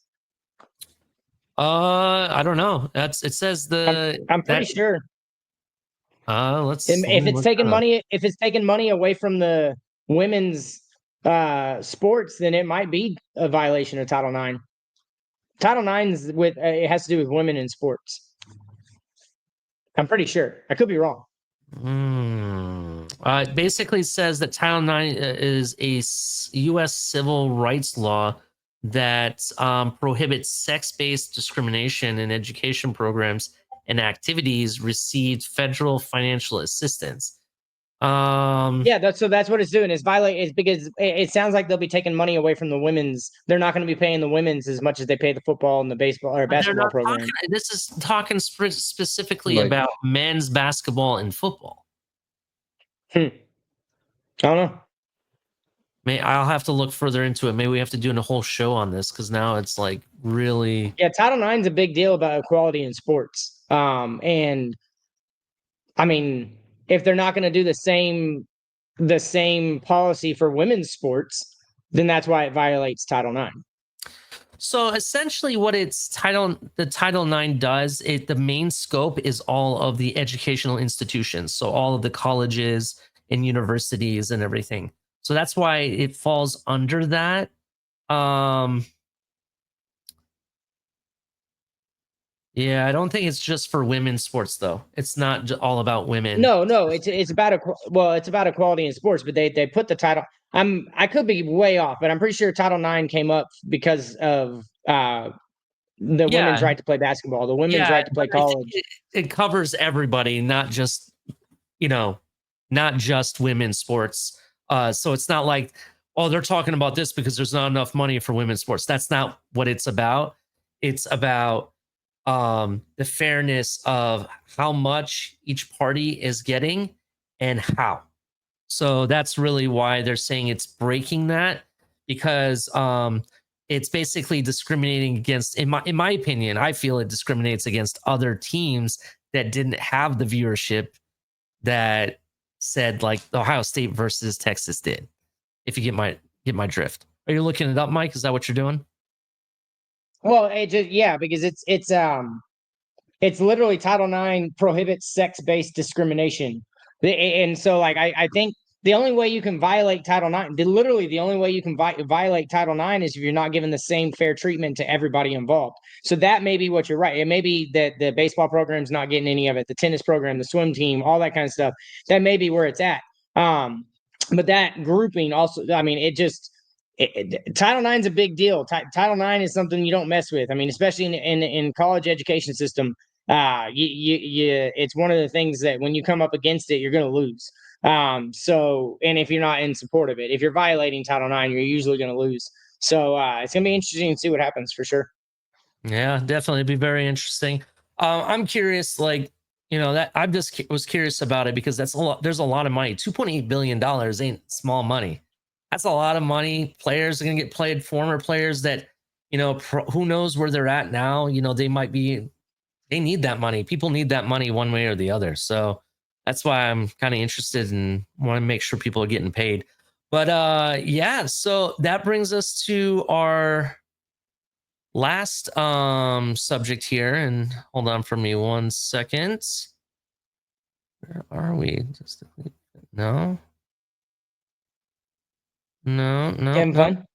I don't know. It says I'm pretty sure. If it's taking money away from the women's sports, then it might be a violation of Title 9. Title 9 is it has to do with women in sports. I'm pretty sure. I could be wrong. It basically says that Title IX is a U.S. civil rights law that prohibits sex-based discrimination in education programs and activities received federal financial assistance. Yeah, that's what it's doing. It's violate. It's because it sounds like they'll be taking money away from the women's. They're not going to be paying the women's as much as they pay the football and the baseball or But they're basketball not program. talking. This is talking specifically Like- about men's basketball and football. I don't know. I'll have to look further into it. Maybe we have to do a whole show on this because now it's like really. Yeah, Title IX is a big deal about equality in sports. And I mean, if they're not going to do the same policy for women's sports, then that's why it violates Title IX. So essentially, what the Title IX does, the main scope is all of the educational institutions, so all of the colleges and universities and everything. So that's why it falls under that. Yeah, I don't think it's just for women's sports though. It's not all about women. No, it's about it's about equality in sports, but they put the title. I could be way off, but I'm pretty sure Title IX came up because of the women's right to play basketball, the women's right to play college. It covers everybody, not just not just women's sports. So it's not like, oh, they're talking about this because there's not enough money for women's sports. That's not what it's about. It's about the fairness of how much each party is getting and how. So that's really why they're saying it's breaking that, because it's basically discriminating against, in my opinion, I feel it discriminates against other teams that didn't have the viewership that said like Ohio State versus Texas did. If you get my drift. Are you looking it up, Mike? Is that what you're doing? Well, because it's literally Title IX prohibits sex-based discrimination, and so like I think the only way you can violate Title IX, literally the only way you can violate Title IX is if you're not giving the same fair treatment to everybody involved. So that may be what you're right. It may be that the baseball program's not getting any of it, the tennis program, the swim team, all that kind of stuff. That may be where it's at. But that grouping also, I mean, Title IX is a big deal. Title IX is something you don't mess with. I mean, especially in college education system, it's one of the things that when you come up against it, you're going to lose. So, and if you're not in support of it, if you're violating Title IX, you're usually going to lose. So, it's going to be interesting to see what happens for sure. Yeah, definitely. It'd be very interesting. I'm curious, like, that I just was curious about it because that's a lot. There's a lot of money. $2.8 billion ain't small money. That's a lot of money. Players are going to get played, former players that, who knows where they're at now. They need that money. People need that money one way or the other. So that's why I'm kind of interested and want to make sure people are getting paid. But yeah, so that brings us to our last subject here. And hold on for me 1 second. Where are we? No. Having fun?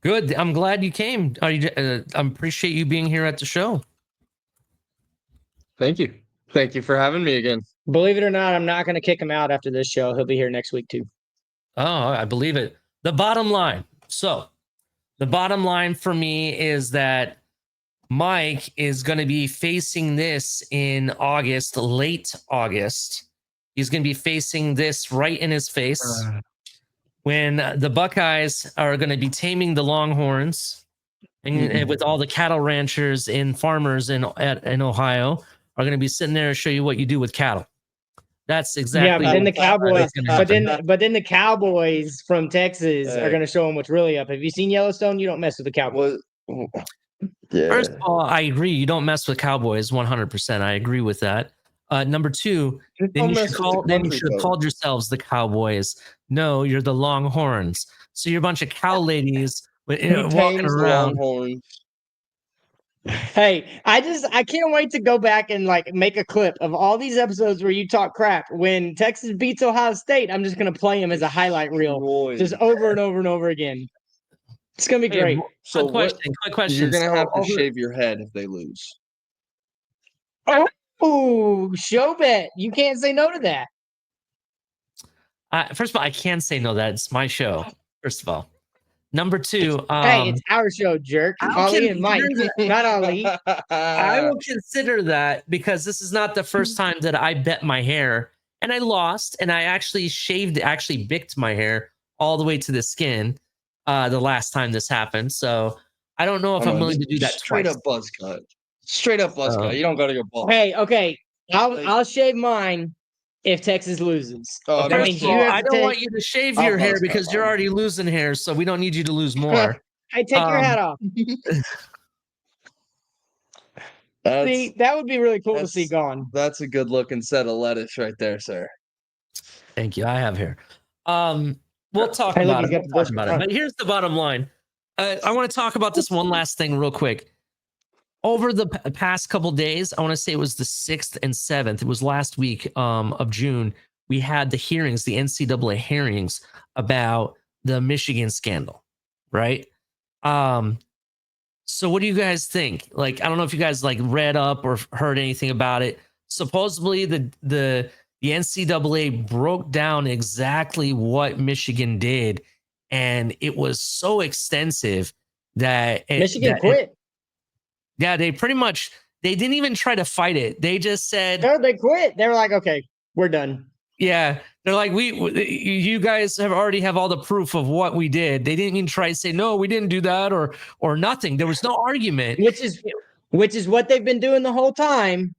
Good. I'm glad you came. I appreciate you being here at the show. Thank you. Thank you for having me again. Believe it or not, I'm not going to kick him out after this show. He'll be here next week too. Oh, I believe it. The bottom line. So the bottom line for me is that Mike is going to be facing this in August, late August. He's going to be facing this right in his face when the Buckeyes are going to be taming the Longhorns, and with all the cattle ranchers and farmers in Ohio are going to be sitting there and show you what you do with cattle. That's exactly. Yeah, but then the Cowboys, but then the Cowboys from Texas Hey. are going to show them what's really up. Have you seen Yellowstone? You don't mess with the Cowboys. Yeah. First of all, I agree. You don't mess with Cowboys 100%. I agree with that. Number two, then you should have called yourselves the Cowboys. No, you're the Longhorns. So you're a bunch of cow ladies walking around. Longhorns? Hey, I can't wait to go back and like make a clip of all these episodes where you talk crap. When Texas beats Ohio State, I'm just going to play them as a highlight reel, just over and over and over again. It's going to be great. So quick question. You're gonna have to shave your head if they lose. Oh, show bet. You can't say no to that. First of all, I can't say no. That's my show. First of all, number two, Hey, it's our show, jerk. I'll Ali and Mike, consider not Ali. I will consider that because this is not the first time that I bet my hair and I lost, and I actually bicked my hair all the way to the skin the last time this happened. So I don't know if I'm willing to do that straight twice. up buzz cut. Straight up buzz cut. You don't go to your ball. Hey, okay, I'll shave mine if Texas loses. Oh, That First means of you all, have I to don't take. want you to shave I'll your hair buzz cut because you're mine. already losing hair, so we don't need you to lose more. Hey, take your hat off. See, that would be really cool to see gone. That's a good looking set of lettuce right there, sir. Thank you. I have hair. We'll talk Hey, look, about he's it. got We'll the talk bush about it. front. But here's the bottom line. I want to talk about this one last thing real quick. Over the past couple days, I want to say it was the 6th and 7th. It was last week of June. We had the hearings, the NCAA hearings about the Michigan scandal, right? So what do you guys think? Like, I don't know if you guys like read up or heard anything about it. Supposedly the NCAA broke down exactly what Michigan did, and it was so extensive that Michigan quit. yeah, they didn't even try to fight it. They just said, No, they quit. They were like, okay, we're done. yeah, they're like, you guys already have all the proof of what we did. They didn't even try to say, no, we didn't do that or nothing. There was no argument. Which is what they've been doing the whole time.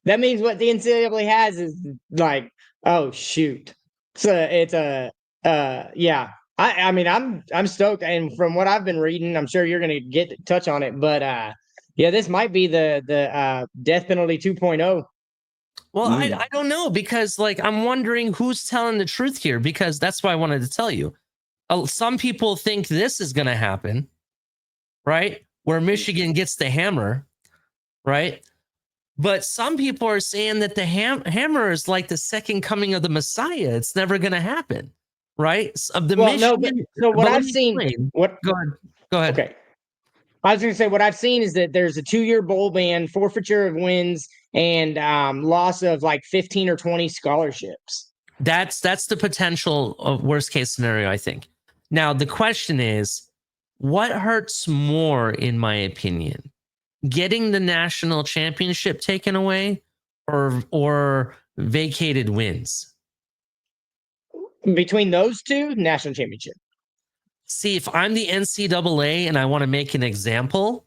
That means what the NCAA has is like, oh shoot. So it's a yeah. I mean I'm stoked, and from what I've been reading, I'm sure you're gonna touch on it, but yeah, this might be the death penalty 2.0. Well, I don't know, because like I'm wondering who's telling the truth here, because that's why I wanted to tell you. Some people think this is going to happen, right? Where Michigan gets the hammer, right? But some people are saying that the hammer is like the second coming of the Messiah. It's never going to happen, right? So Well, Michigan, so what but let I've me seen, explain. what Go ahead. okay. I was going to say what I've seen is that there's a 2-year bowl ban, forfeiture of wins, and loss of like 15 or 20 scholarships. That's the potential of worst case scenario, I think. Now, the question is, what hurts more, in my opinion? Getting the national championship taken away or vacated wins? Between those two, national championship. See, if I'm the NCAA and I want to make an example,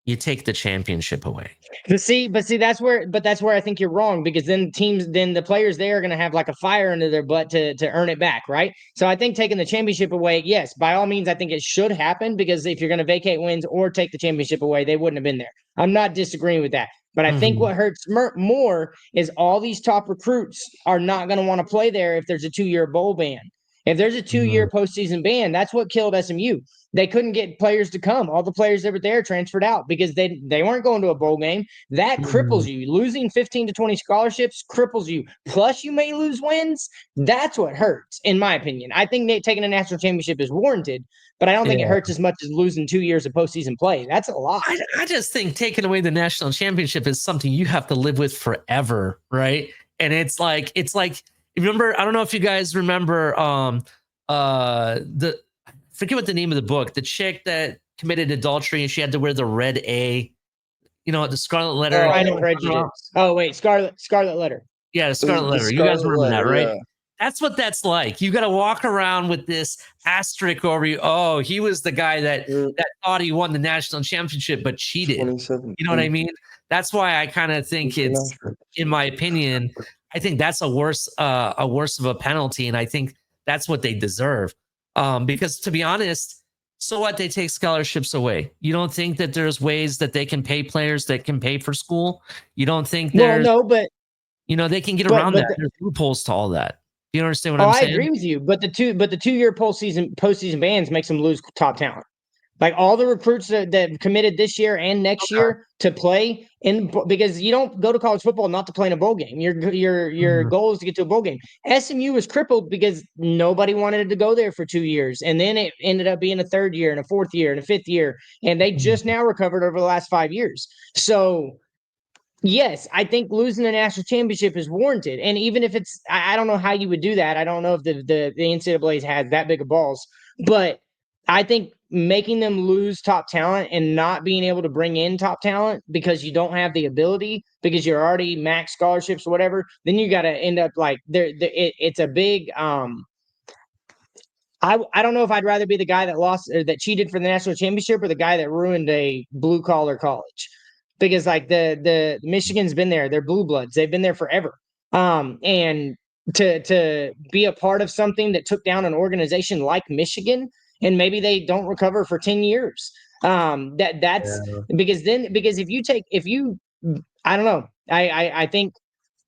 you take the championship away. But that's where I think you're wrong, because then the players there are going to have like a fire under their butt to earn it back, right? So I think taking the championship away, yes, by all means, I think it should happen, because if you're going to vacate wins or take the championship away, they wouldn't have been there. I'm not disagreeing with that. But I think what hurts more is all these top recruits are not going to want to play there if there's a 2-year bowl ban. If there's a 2-year postseason ban, that's what killed SMU. They couldn't get players to come. All the players that were there transferred out because they weren't going to a bowl game. That cripples you. Losing 15 to 20 scholarships cripples you. Plus, you may lose wins. That's what hurts, in my opinion. I think taking a national championship is warranted, but I don't think it hurts as much as losing 2 years of postseason play. That's a lot. I just think taking away the national championship is something you have to live with forever, right? And it's like remember, I don't know if you guys remember forget what the name of the book, the chick that committed adultery and she had to wear the red A, the Scarlet Letter. Pride and Prejudice. Oh wait, Scarlet Letter. Yeah, the Scarlet Letter. You guys remember that, right? Yeah. That's what that's like. You got to walk around with this asterisk over you. Oh, he was the guy that thought he won the national championship but cheated. You know what I mean? That's why I kind of think it's, in my opinion, I think that's a worse of a penalty, and I think that's what they deserve. Because to be honest, so what? They take scholarships away. You don't think that there's ways that they can pay players that can pay for school? You don't think there's they can get around that. There's loopholes to all that. Do you understand what I'm saying? I agree with you, but the 2-year postseason bans makes them lose top talent. Like all the recruits that committed this year and next year to play because you don't go to college football not to play in a bowl game. Your goal is to get to a bowl game. SMU was crippled because nobody wanted to go there for 2 years, and then it ended up being a 3rd year and a 4th year and a 5th year, and they just now recovered over the last 5 years. So Yes, I think losing the national championship is warranted. And even if it's, I don't know how you would do that. I don't know if the NCAA has that big of balls, but I think making them lose top talent and not being able to bring in top talent because you don't have the ability, because you're already max scholarships or whatever, then you got to end up like it's a big, I don't know if I'd rather be the guy that lost or that cheated for the national championship or the guy that ruined a blue collar college, because like the Michigan's been there, they're blue bloods, they've been there forever, and to be a part of something that took down an organization like Michigan and maybe they don't recover for 10 years, that's because if you I don't know, I think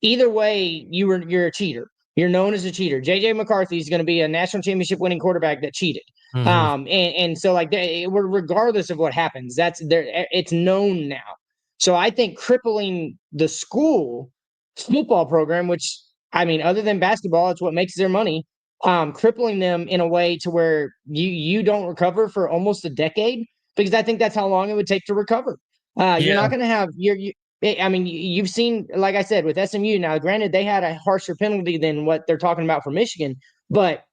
either way you're a cheater. You're known as a cheater. JJ McCarthy is going to be a national championship winning quarterback that cheated. And so like regardless of what happens, that's there. It's known now. So I think crippling the school football program, which I mean, other than basketball, it's what makes their money. Crippling them in a way to where you don't recover for almost a decade, because I think that's how long it would take to recover. You're not going to have I mean, you've seen, like I said, with SMU. Now, granted, they had a harsher penalty than what they're talking about for Michigan, but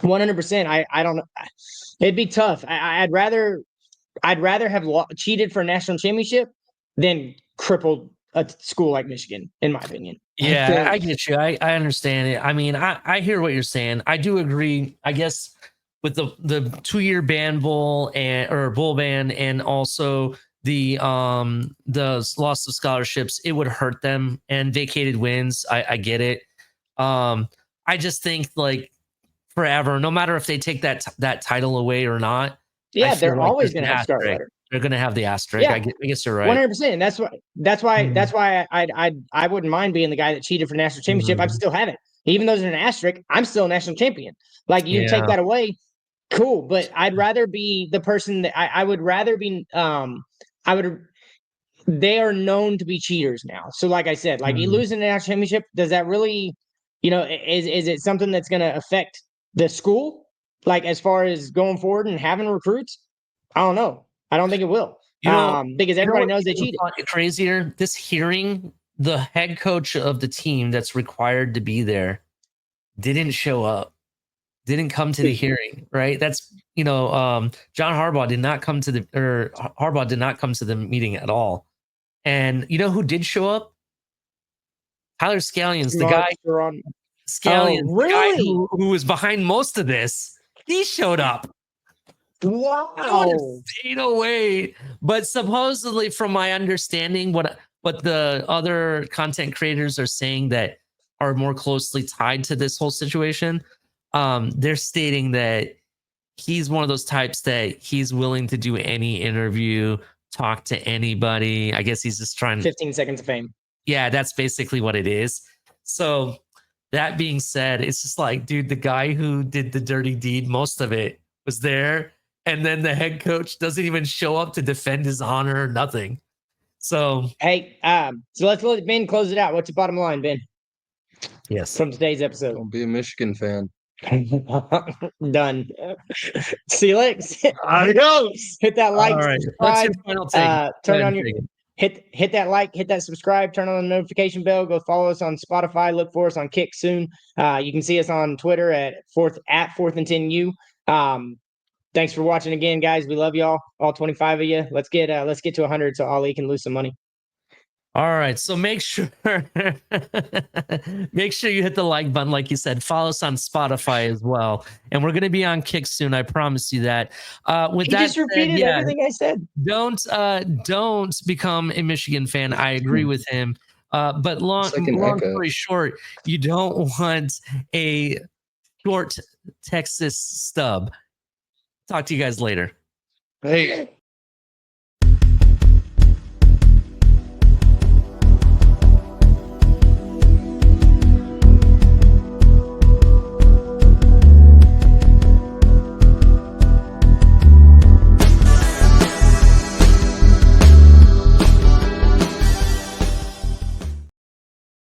100%, I don't know. It'd be tough. I'd rather have cheated for a national championship than crippled a school like Michigan, in my opinion. Yeah, I get you. I understand it. I mean, I hear what you're saying. I do agree, I guess, with the 2-year ban bowl or bowl ban, and also the loss of scholarships, it would hurt them, and vacated wins. I get it. I just think like forever, no matter if they take that title away or not. Yeah, they're always going to have start letter. They're going to have the asterisk. Yeah. I guess you're right. 100%. That's why I wouldn't mind being the guy that cheated for national championship. I still have it. Even though there's an asterisk, I'm still a national champion. Like you take that away, cool. But I'd rather be the person that I would rather be. They are known to be cheaters now. So like I said, like you losing the national championship, does that really, is it something that's going to affect the school? Like as far as going forward and having recruits? I don't know. I don't think it will. Because everybody knows they cheated. Crazier, this hearing, the head coach of the team that's required to be there didn't show up, didn't come to the hearing, right? That's John Harbaugh did not come to the meeting at all. And you know who did show up? Tyler Scallions, the guy. Scallions, really? the guy who was behind most of this. He showed up. Wow. Stayed away. But supposedly, from my understanding, what the other content creators are saying that are more closely tied to this whole situation, they're stating that he's one of those types that he's willing to do any interview, talk to anybody. I guess he's just trying 15 seconds of fame. Yeah, that's basically what it is. So that being said, it's just like, dude, the guy who did the dirty deed, most of it was there. And then the head coach doesn't even show up to defend his honor or nothing. So, hey, so let's let Ben close it out. What's the bottom line, Ben? Yes. From today's episode. Don't be a Michigan fan. Done. See you later. Adios. Hit that like, all right. subscribe. What's your final take? Turn on your hit that like, hit that subscribe, turn on the notification bell, go follow us on Spotify, look for us on Kick soon. You can see us on Twitter at 4thand10U. Thanks for watching again, guys. We love y'all, all 25 of you. Let's get to 100 so Ali can lose some money. All right, so make sure you hit the like button, like you said. Follow us on Spotify as well, and we're going to be on Kick soon. I promise you that. With that, just repeated everything I said. Don't become a Michigan fan. I agree with him. But long story short, you don't want a short Texas stub. Talk to you guys later. Hey.